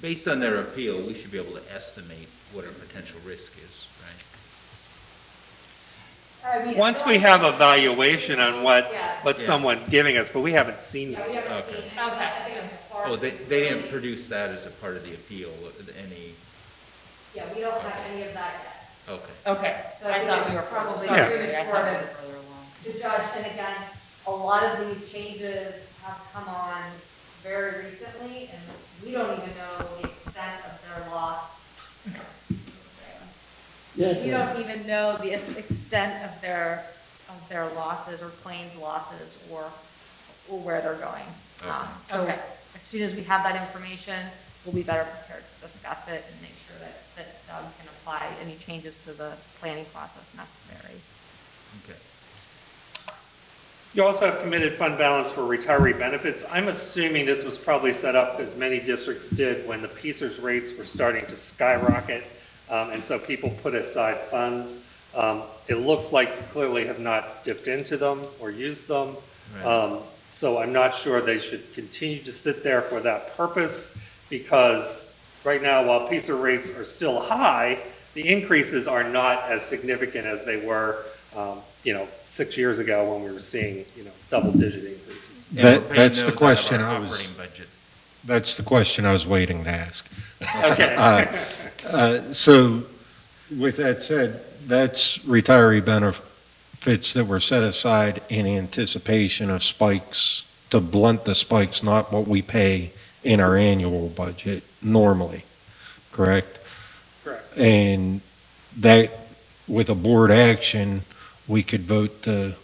A: based on their appeal, we should be able to estimate what our potential risk is, right?
G: I mean,
B: Once we have a valuation on what
A: Yeah.
B: someone's giving us, but we haven't seen
G: Yeah,
B: that.
G: we haven't
A: Okay.
G: seen.
F: Okay.
G: I think as far
A: Oh,
G: as-
A: they didn't produce that as a part of the appeal, any,
G: Yeah, we don't have any of that yet.
A: okay.
F: Okay,
G: So I
F: I
G: think
F: thought
G: it's
F: we were
G: probably
F: sorry,
G: premature
F: I thought we
G: to-
F: were further along.
G: To judge, and again, a lot of these changes have come on very recently, and we don't even know the extent of their loss. We don't even know the extent of their losses or claimed losses or where they're going. So
F: Okay.
G: as soon as we have that information, we'll be better prepared to discuss it and make sure that Doug can apply any changes to the planning process necessary.
A: Okay.
B: You also have committed fund balance for retiree benefits. I'm assuming this was probably set up as many districts did when the PSERS rates were starting to skyrocket, and so people put aside funds. It looks like you clearly have not dipped into them or used them.
A: Right.
B: So I'm not sure they should continue to sit there for that purpose, because right now, while PSER rates are still high, the increases are not as significant as they were, 6 years ago when we were seeing, double-digit increases.
A: And we're paying
C: That's the
A: those out of
C: question
A: our
C: I was-
A: operating budget.
C: That's the question I was waiting to ask.
B: Okay.
C: So with that said, that's retiree benefits that were set aside in anticipation of spikes, to blunt the spikes, not what we pay in our annual budget normally, correct?
B: Correct.
C: And that, with a board action, we could vote to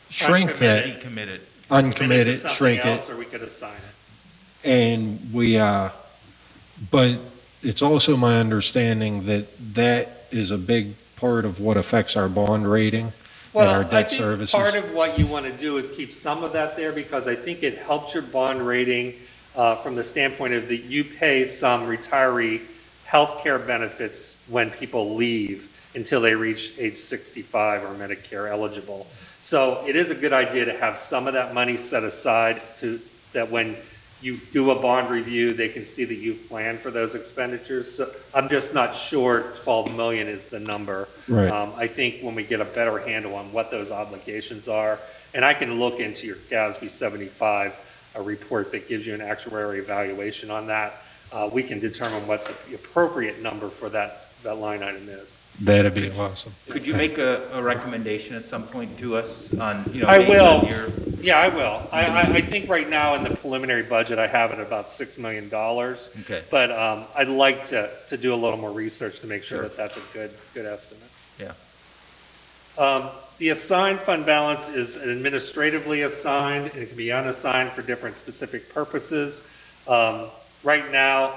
C: shrink that,
B: Uncommitted.
A: Decommitted.
C: uncommitted,
B: Commit to something
C: shrink it.
B: else, or we could assign it.
C: And we, but it's also my understanding that that is a big part of what affects our bond rating and our
B: Well, I
C: debt
B: think
C: services.
B: part of what you want to do is keep some of that there, because I think it helps your bond rating from the standpoint of that you pay some retiree healthcare benefits when people leave until they reach age 65 or Medicare eligible. So it is a good idea to have some of that money set aside that when you do a bond review, they can see that you've planned for those expenditures. So I'm just not sure 12 million is the number.
C: Right.
B: I think when we get a better handle on what those obligations are, and I can look into your GASB 75, a report that gives you an actuary evaluation on that, we can determine what the appropriate number for that line item is.
C: That'd be awesome.
A: Could you make a recommendation at some point to us on,
B: I
A: based
B: will.
A: on your,
B: Yeah, I will. I think right now in the preliminary budget, I have it at about $6 million.
A: okay,
B: But I'd like to do a little more research to make sure
A: Sure.
B: that that's a good estimate.
A: yeah.
B: The assigned fund balance is administratively assigned, and it can be unassigned for different specific purposes. Right now,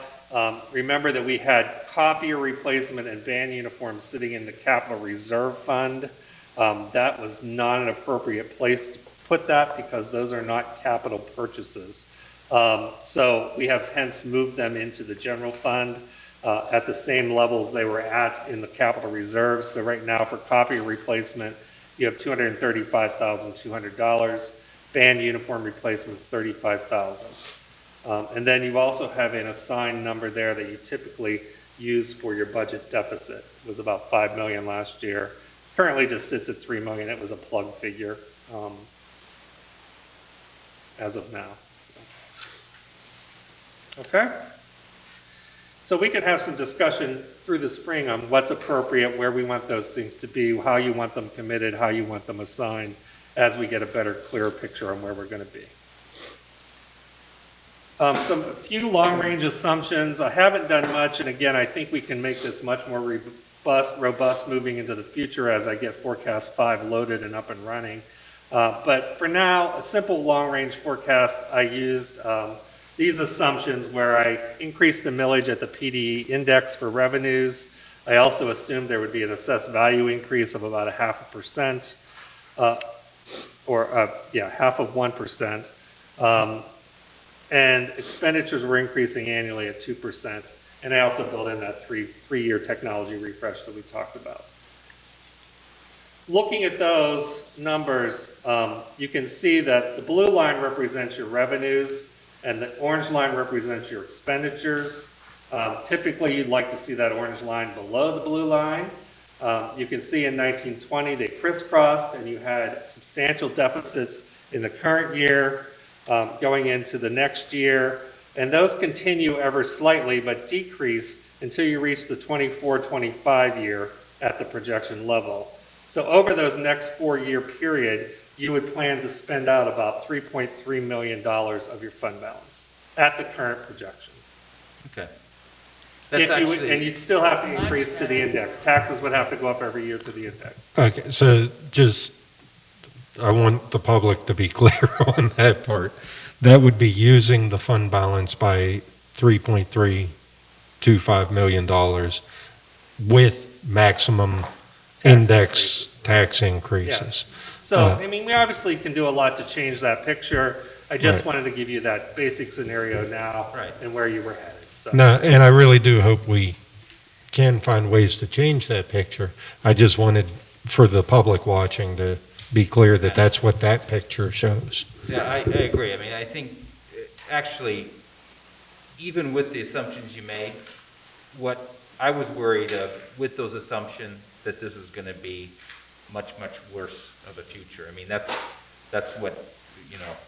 B: remember that we had copier replacement and band uniforms sitting in the capital reserve fund. That was not an appropriate place to put that because those are not capital purchases. So we have hence moved them into the general fund at the same levels they were at in the capital reserves. So right now for copier replacement, you have $235,200. Band uniform replacements, $35,000. And then you also have an assigned number there that you typically use for your budget deficit. It was about 5 million last year. Currently just sits at 3 million. It was a plug figure as of now. So. Okay. So we could have some discussion through the spring on what's appropriate, where we want those things to be, how you want them committed, how you want them assigned, as we get a better, clearer picture on where we're going to be. A few long-range assumptions. I haven't done much, and again, I think we can make this much more robust moving into the future as I get Forecast 5 loaded and up and running. But for now, a simple long-range forecast, I used these assumptions where I increased the millage at the PDE index for revenues. I also assumed there would be an assessed value increase of about 0.5%, half of 1%. And expenditures were increasing annually at 2%. And I also built in that three-year technology refresh that we talked about. Looking at those numbers, you can see that the blue line represents your revenues and the orange line represents your expenditures. Typically, you'd like to see that orange line below the blue line. You can see in 1920, they crisscrossed and you had substantial deficits in the current year. Going into the next year, and those continue ever slightly but decrease until you reach the 24-25 year at the projection level. So over those next 4-year period, you would plan to spend out about $3.3 million of your fund balance at the current projections.
A: Okay. That's actually,
B: And you'd still have to increase to the index. Taxes would have to go up every year to the index.
C: Okay, so just, I want the public to be clear on that part. That would be using the fund balance by $3.325 million with maximum index tax increases.
B: Yes. So, I mean, we obviously can do a lot to change that picture. I just
C: Right.
B: wanted to give you that basic scenario now
A: Right.
B: and where you were headed. So.
C: No, and I really do hope we can find ways to change that picture. I just wanted for the public watching to be clear that that's what that picture shows.
A: yeah, I agree. I mean, I think, actually, even with the assumptions you made, what I was worried with those assumptions that this is going to be much, much worse of a future. I mean, that's what,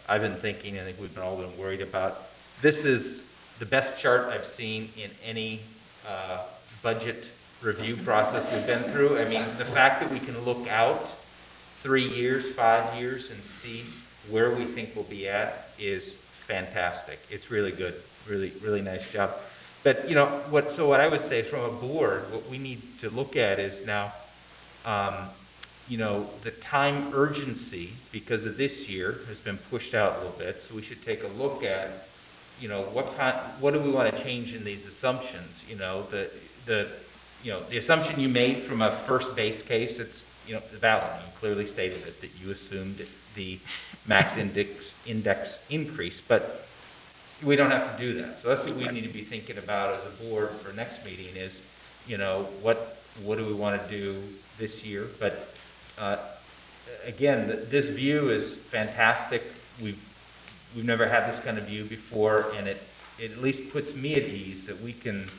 A: I've been thinking, I think we've all been worried about. This is the best chart I've seen in any budget review process we've been through. I mean, the fact that we can look out 3 years, 5 years and see where we think we'll be at is fantastic. It's really good, really, really nice job. But, what I would say from a board, what we need to look at is now, the time urgency, because of this year, has been pushed out a little bit. So we should take a look at, what do we want to change in these assumptions? The assumption you made from a first base case, it's, valid. You clearly stated it, that you assumed the max index increase, but we don't have to do that. So that's what we need to be thinking about as a board for next meeting is, what do we want to do this year? But again, this view is fantastic. We've never had this kind of view before, and it at least puts me at ease that we can,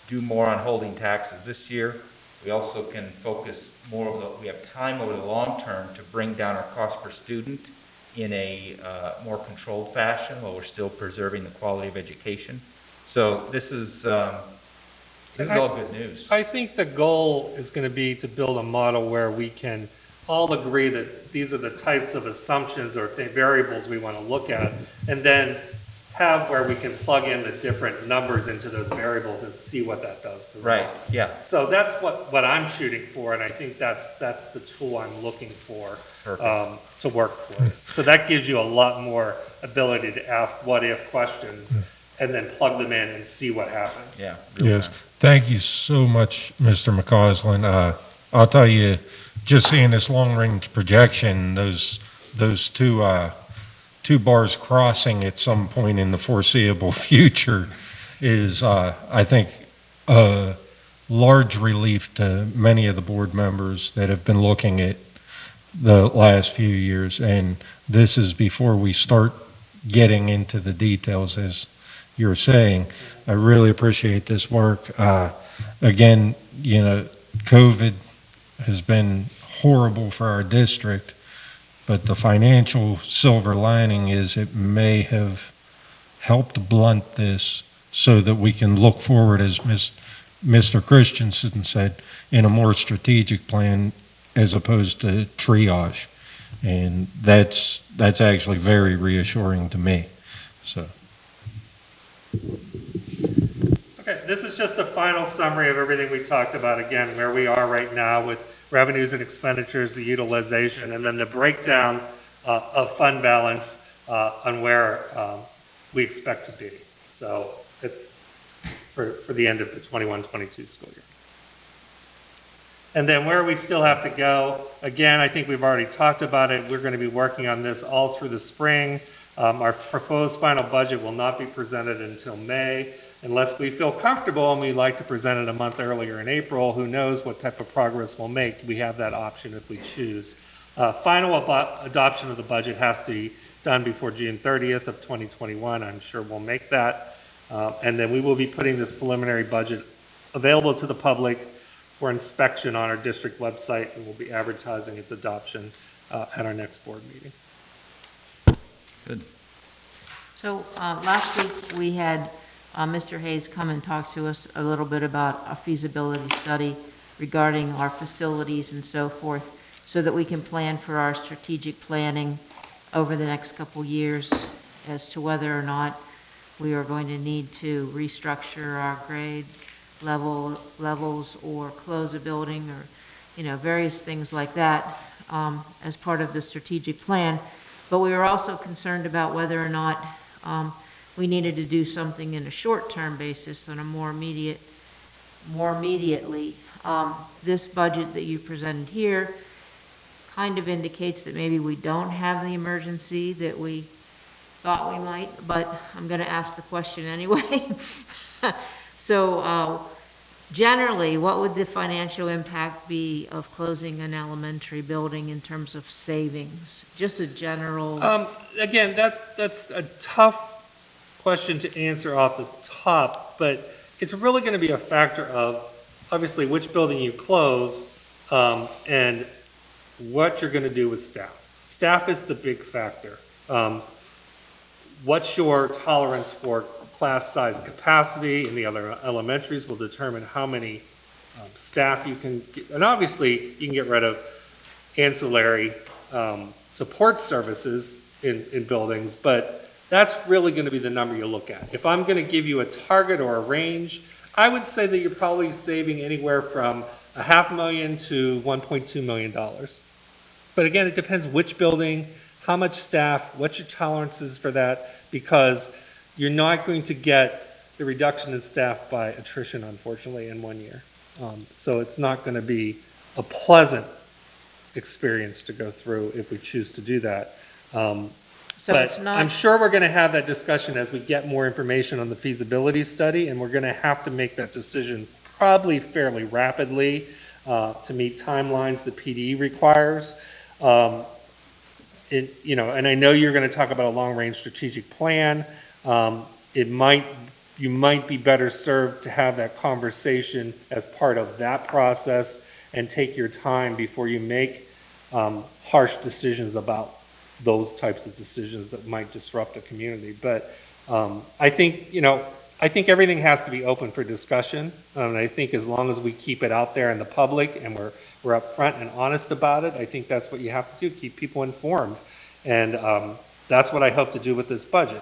A: do more on holding taxes this year. We also can focus more we have time over the long term to bring down our cost per student in a more controlled fashion while we're still preserving the quality of education. So this is all good news.
B: I think the goal is going to be to build a model where we can all agree that these are the types of assumptions or variables we want to look at, and then have where we can plug in the different numbers into those variables and see what that does to the
A: Right,
B: model.
A: yeah.
B: So that's what I'm shooting for, and I think that's the tool I'm looking for to work for. So that gives you a lot more ability to ask what-if questions and then plug them in and see what happens.
A: Yeah.
C: Yes, thank you so much, Mr. McCausland. I'll tell you, just seeing this long-range projection, those two bars crossing at some point in the foreseeable future is, I think, a large relief to many of the board members that have been looking at the last few years. And this is before we start getting into the details, as you're saying. I really appreciate this work. Again, COVID has been horrible for our district, but the financial silver lining is it may have helped blunt this so that we can look forward, as Mr. Christensen said, in a more strategic plan as opposed to triage. And that's actually very reassuring to me. So.
B: Okay, this is just a final summary of everything we talked about, again, where we are right now with revenues and expenditures, the utilization, and then the breakdown of fund balance on where we expect to be. So for the end of the 21-22 school year. And then where we still have to go, again, I think we've already talked about it. We're going to be working on this all through the spring. Our proposed final budget will not be presented until May, unless we feel comfortable and we'd like to present it a month earlier in April. Who knows what type of progress we'll make. We have that option if we choose. Final adoption of the budget has to be done before June 30th of 2021. I'm sure we'll make that. And then we will be putting this preliminary budget available to the public for inspection on our district website, and we'll be advertising its adoption at our next board meeting.
A: Good.
E: So last week, we had Mr. Hayes come and talk to us a little bit about a feasibility study regarding our facilities and so forth, so that we can plan for our strategic planning over the next couple years as to whether or not we are going to need to restructure our grade levels or close a building or, various things like that as part of the strategic plan. But we were also concerned about whether or not we needed to do something in a short-term basis on a more immediately. This budget that you presented here kind of indicates that maybe we don't have the emergency that we thought we might, but I'm going to ask the question anyway. So generally, what would the financial impact be of closing an elementary building in terms of savings? Just a general.
B: Again, that's a tough question to answer off the top, but it's really going to be a factor of, obviously, which building you close, and what you're going to do with staff. Staff is the big factor. What's your tolerance for class size capacity in the other elementaries will determine how many staff you can get. And obviously, you can get rid of ancillary support services in buildings, but that's really going to be the number you look at. If I'm going to give you a target or a range, I would say that you're probably saving anywhere from $500,000 to $1.2 million. But again, it depends which building, how much staff, what your tolerance is for that, because you're not going to get the reduction in staff by attrition, unfortunately, in 1 year. So it's not going to be a pleasant experience to go through if we choose to do that.
E: So
B: But
E: it's not.
B: I'm sure we're going to have that discussion as we get more information on the feasibility study, and we're going to have to make that decision probably fairly rapidly to meet timelines the PD requires. And I know you're going to talk about a long-range strategic plan. You might be better served to have that conversation as part of that process and take your time before you make harsh decisions about those types of decisions that might disrupt a community. But I think everything has to be open for discussion. And I think as long as we keep it out there in the public and we're upfront and honest about it, I think that's what you have to do, keep people informed. And that's what I hope to do with this budget.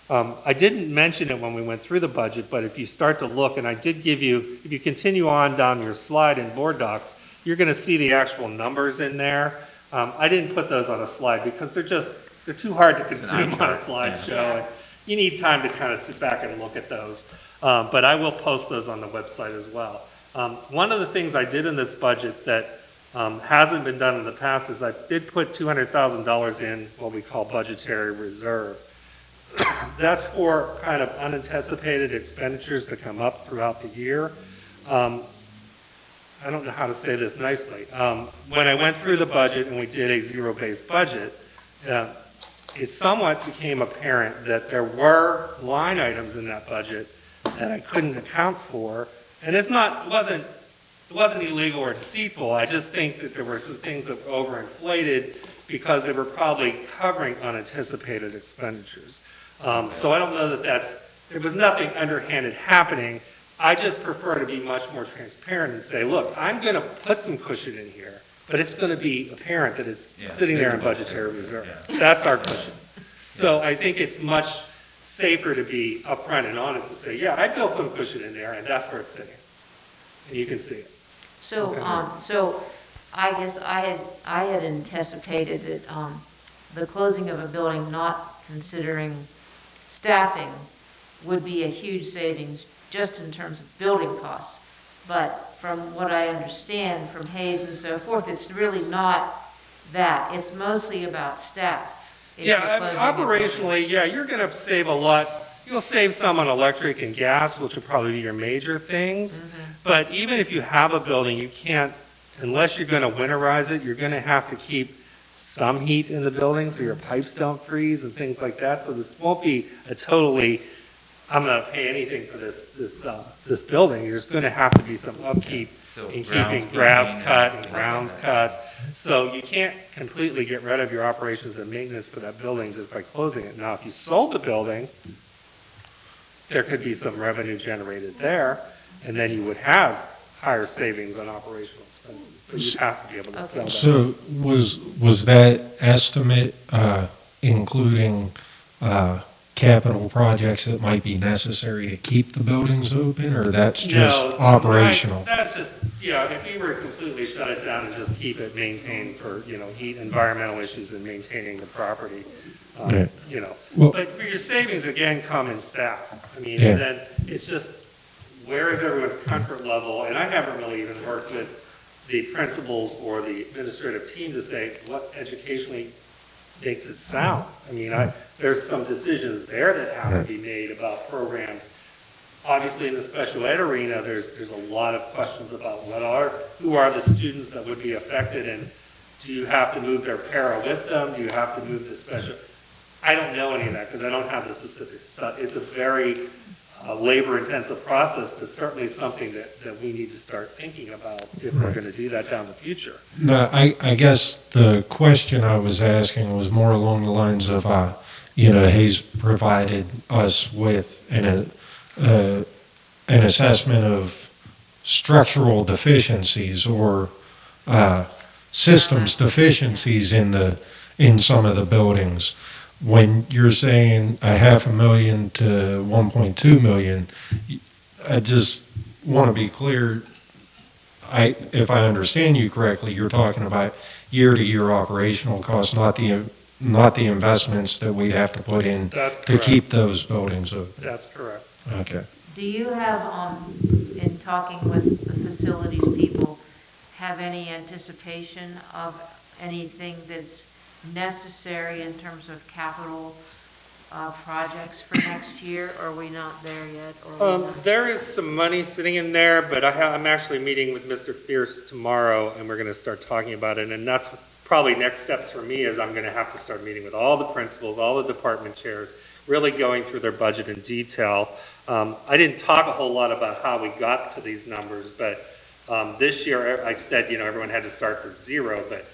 B: I didn't mention it when we went through the budget, but if you start to look, and I did give you, if you continue on down your slide in board docs, you're going to see the actual numbers in there. I didn't put those on a slide because they're too hard to consume on a slideshow. And you need time to kind of sit back and look at those. But I will post those on the website as well. One of the things I did in this budget that hasn't been done in the past is I did put $200,000 in what we call budgetary reserve. That's for kind of unanticipated expenditures that come up throughout the year. I don't know how to say this nicely. When I went through the budget and we did a zero-based budget, it somewhat became apparent that there were line items in that budget that I couldn't account for. And it wasn't illegal or deceitful. I just think that there were some things that were overinflated because they were probably covering unanticipated expenditures. So I don't know that there was nothing underhanded happening. I just prefer to be much more transparent and say, look, I'm going to put some cushion in here, but it's going to be apparent that it's sitting there in budgetary reserve. That's our cushion. So I think it's much safer to be upfront and honest and say, yeah, I built some cushion in there, and that's where it's sitting. And you can see it.
E: So, so I guess I had anticipated that the closing of a building, not considering staffing, would be a huge savings just in terms of building costs. But from what I understand from Hayes and so forth, it's really not that. It's mostly about staff. If you're closing a building.
B: Operationally, you're going to save a lot. You'll save some on electric and gas, which will probably be your major things. But even if you have a building, you can't, unless you're going to winterize it, you're going to have to keep some heat in the building so your pipes don't freeze and things like that. So this won't be a totally, I'm going to pay anything for this building. There's going to have to be some upkeep in keeping grass cut and grounds cut. So you can't completely get rid of your operations and maintenance for that building just by closing it. Now, if you sold the building, there could be some revenue generated there, and then you would have higher savings on operational expenses. But you have to be able to sell that.
C: So was that estimate including capital projects that might be necessary to keep the buildings open, or that's just
B: No,
C: operational?
B: That's just, if you were to completely shut it down and just keep it maintained for, heat, environmental issues and maintaining the property,
C: Yeah. Well-
B: But for your savings, again, come in staff. I mean,
C: Yeah.
B: and then it's just, where is everyone's comfort level? And I haven't really even worked with the principals or the administrative team to say what educationally makes it sound. I mean, there's some decisions there that have to be made about programs. Obviously, in the special ed arena, there's a lot of questions about who are the students that would be affected, and do you have to move their para with them? Do you have to move the special? I don't know any of that because I don't have the specifics. It's a very labor-intensive process, but certainly something that we need to start thinking about if we're going to do that down the future.
C: No, I guess the question I was asking was more along the lines of, he's provided us with an assessment of structural deficiencies or systems deficiencies in some of the buildings. When you're saying $500,000 to 1.2 million, I just want to be clear. If I understand you correctly, you're talking about year-to-year operational costs, not the investments that we have to put in
B: That's
C: to
B: correct.
C: keep those buildings open.
B: That's correct.
C: Okay.
E: Do you have, in talking with the facilities people, have any anticipation of anything that's necessary in terms of capital projects for next year? Or are we not there yet? Or are we not?
B: There is some money sitting in there, but I'm actually meeting with Mr. Fierce tomorrow, and we're going to start talking about it. And that's probably next steps for me, is I'm going to have to start meeting with all the principals, all the department chairs, really going through their budget in detail. I didn't talk a whole lot about how we got to these numbers, but this year I said, everyone had to start from zero, but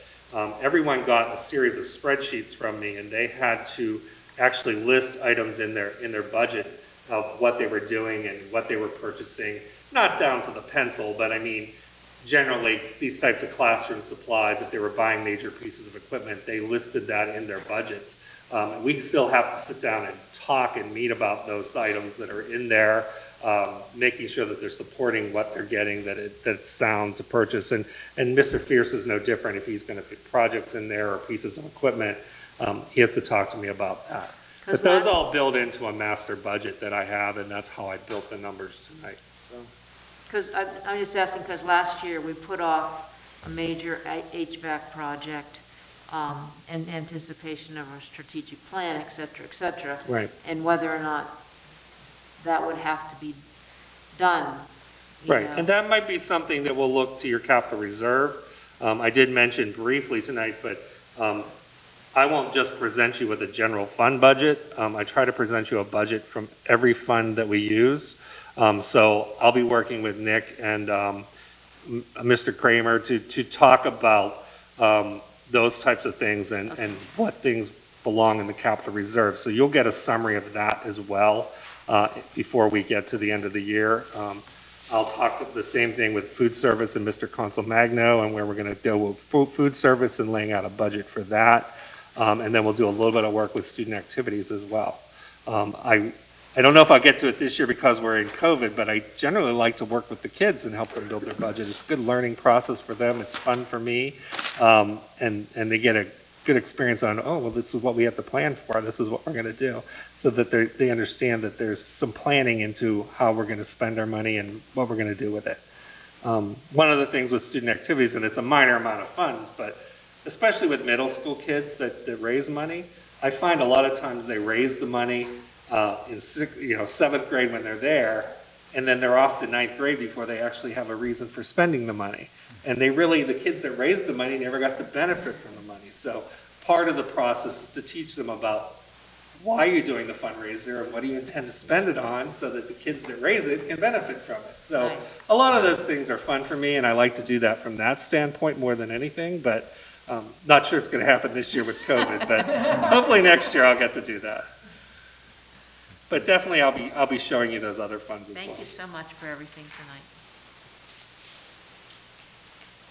B: everyone got a series of spreadsheets from me, and they had to actually list items in their budget of what they were doing and what they were purchasing, not down to the pencil, but I mean, generally these types of classroom supplies, if they were buying major pieces of equipment, they listed that in their budgets. We still have to sit down and talk and meet about those items that are in there, making sure that they're supporting what they're getting, that it's sound to purchase. And Mr. Fierce is no different. If he's going to put projects in there or pieces of equipment, he has to talk to me about that. But those all build into a master budget that I have, and that's how I built the numbers tonight. So.
E: Because I'm just asking, because last year we put off a major HVAC project in anticipation of our strategic plan, et cetera,
B: Right.
E: and whether or not that would have to be done.
B: Right, and that might be something that we'll look to your capital reserve. I did mention briefly tonight, but I won't just present you with a general fund budget. I try to present you a budget from every fund that we use. So I'll be working with Nick and Mr. Kramer to talk about those types of things and what things belong in the capital reserve. So you'll get a summary of that as well before we get to the end of the year. I'll talk the same thing with food service and Mr. Consolmagno and where we're going to go with food service and laying out a budget for that. And then we'll do a little bit of work with student activities as well. I don't know if I'll get to it this year because we're in COVID, but I generally like to work with the kids and help them build their budget. It's a good learning process for them. It's fun for me. And they get a good experience on, oh, well, this is what we have to plan for. This is what we're going to do. So that they understand that there's some planning into how we're going to spend our money and what we're going to do with it. One of the things with student activities, and it's a minor amount of funds, but especially with middle school kids that raise money, I find a lot of times they raise the money in seventh grade when they're there, and then they're off to ninth grade before they actually have a reason for spending the money. And the kids that raised the money never got to benefit from the money. So part of the process is to teach them about why you're doing the fundraiser and what do you intend to spend it on so that the kids that raise it can benefit from it. So
E: Right.
B: a lot of those things are fun for me, and I like to do that from that standpoint more than anything, but not sure it's going to happen this year with COVID, but hopefully next year I'll get to do that. But definitely I'll be showing you those other funds as well.
E: Thank you so much for everything tonight.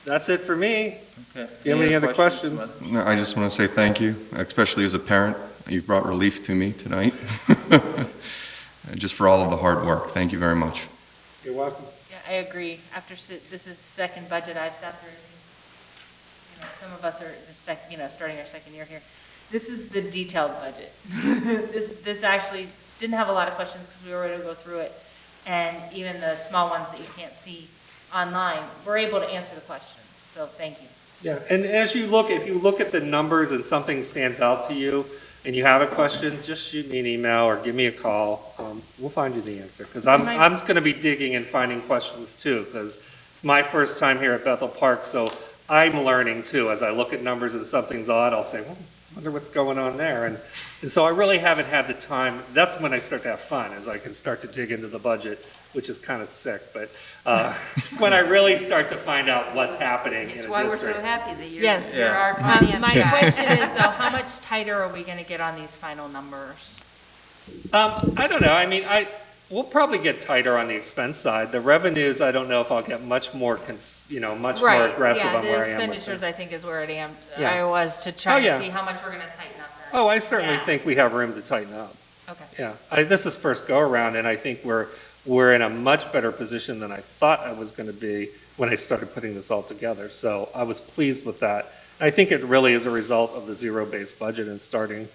B: That's it for me.
A: Okay.
B: Do you have any other questions?
D: No, I just want to say thank you, especially as a parent. You've brought relief to me tonight. Just for all of the hard work. Thank you very much.
B: You're welcome.
F: Yeah, I agree. This is the second budget I've sat through. Some of us are starting our second year here. This is the detailed budget. This actually didn't have a lot of questions because we were able to go through it. And even the small ones that you can't see online, we're able to answer the questions. So thank you.
B: Yeah, and if you look at the numbers and something stands out to you and you have a question, just shoot me an email or give me a call. We'll find you the answer because I'm going to be digging and finding questions too because it's my first time here at Bethel Park, so I'm learning too. As I look at numbers and something's odd, I'll say, well, wonder what's going on there. And so I really haven't had the time. That's when I start to have fun, as I can start to dig into the budget, which is kind of sick, but it's when I really start to find out what's happening in
E: It's
B: a
E: why we're so
B: district.
E: happy that you're,
F: Yes.
E: you're our finance
F: My
E: guy.
F: question is though, how much tighter are we going to get on these final numbers?
B: I don't know. I mean, we'll probably get tighter on the expense side. The revenues, I don't know if I'll get much more, much more aggressive on where I am
F: Yeah, the
B: with
F: expenditures,
B: it.
F: I think, is where it am,
B: Yeah.
F: I was to try
B: Oh, yeah.
F: to see how much we're going to tighten up there.
B: Oh, I certainly
F: Yeah.
B: think we have room to tighten up.
F: Okay.
B: Yeah, this is first go around, and I think we're in a much better position than I thought I was going to be when I started putting this all together. So I was pleased with that. I think it really is a result of the zero-based budget and starting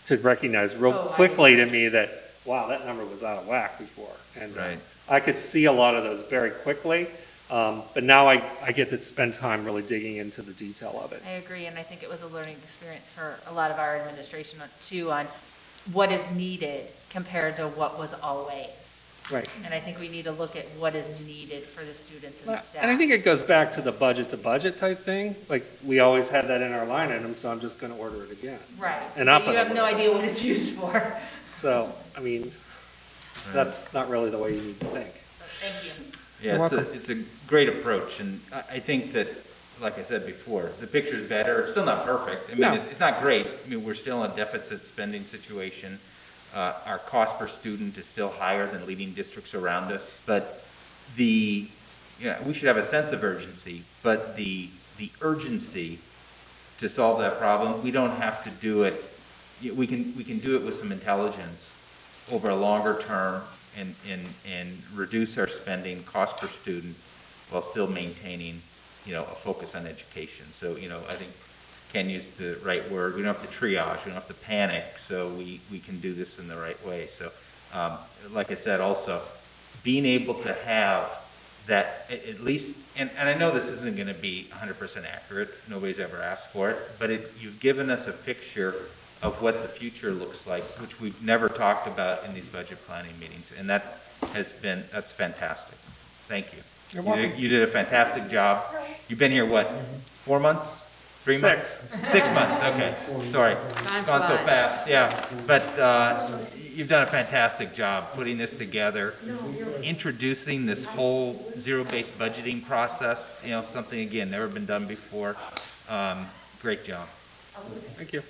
B: to recognize real
E: Oh, I
B: quickly to me that, wow, that number was out of whack before. And
A: Right.
B: I could see a lot of those very quickly, but now I get to spend time really digging into the detail of it.
F: I agree, and I think it was a learning experience for a lot of our administration too, on what is needed compared to what was always.
B: Right.
F: And I think we need to look at what is needed for the students and the staff.
B: And I think it goes back to the budget type thing. Like, we always had that in our line item, so I'm just going to order it again.
F: Right.
B: And up
F: But you
B: it a
F: have no
B: little.
F: idea what it's used for.
B: So, I mean, that's not really the way you need to think.
F: Thank you.
A: Yeah, it's a great approach, and I think that, like I said before, the picture's better. It's still not perfect. I mean,
B: No.
A: it's not great. I mean, we're still in a deficit spending situation. Our cost per student is still higher than leading districts around us, but we should have a sense of urgency, but the urgency to solve that problem, we don't have to do it. We can do it with some intelligence over a longer term and reduce our spending cost per student while still maintaining, a focus on education. So, I think Ken used the right word. We don't have to triage, we don't have to panic, so we can do this in the right way. So, like I said, also, being able to have that at least, and I know this isn't going to be 100% accurate, nobody's ever asked for it, but you've given us a picture of what the future looks like, which we've never talked about in these budget planning meetings, and that's fantastic. Thank you.
B: You're welcome.
A: You did a fantastic job. You've been here, what, 4 months? 3 months? 6 months, okay. Sorry. It's gone so
E: flies.
A: fast, yeah. But you've done a fantastic job putting this together, introducing this whole zero-based budgeting process, something, again, never been done before. Great job.
B: Thank you.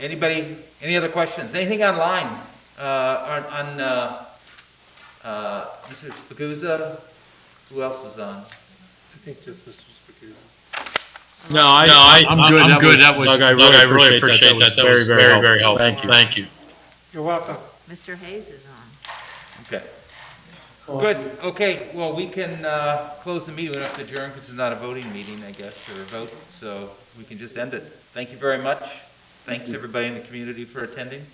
A: Anybody, any other questions? Anything online? Mr. Spaguzza? Who else is on?
B: I think just Mr. Spaguzzi.
I: I'm good. Doug, I really appreciate that. That was very, very helpful. Thank you.
B: You're welcome.
E: Mr. Hayes is on.
A: Okay. Good, okay, well, we can close the meeting, we don't have to adjourn because it's not a voting meeting, I guess, or a vote, so we can just end it. Thank you very much. Thanks, everybody in the community for attending.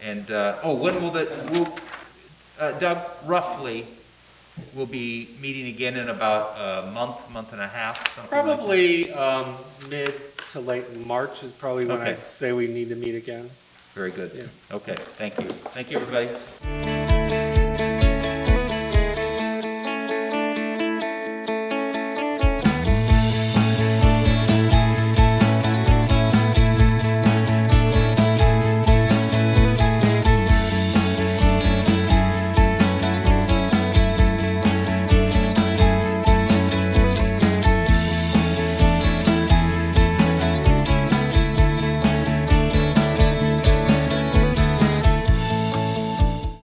A: And, when will Doug, roughly, we'll be meeting again in about a month and a half, something like that?
B: Probably mid to late March is probably when
A: Okay.
B: I'd say we need to meet again.
A: Very good.
B: Yeah.
A: Okay, thank you. Thank you, everybody.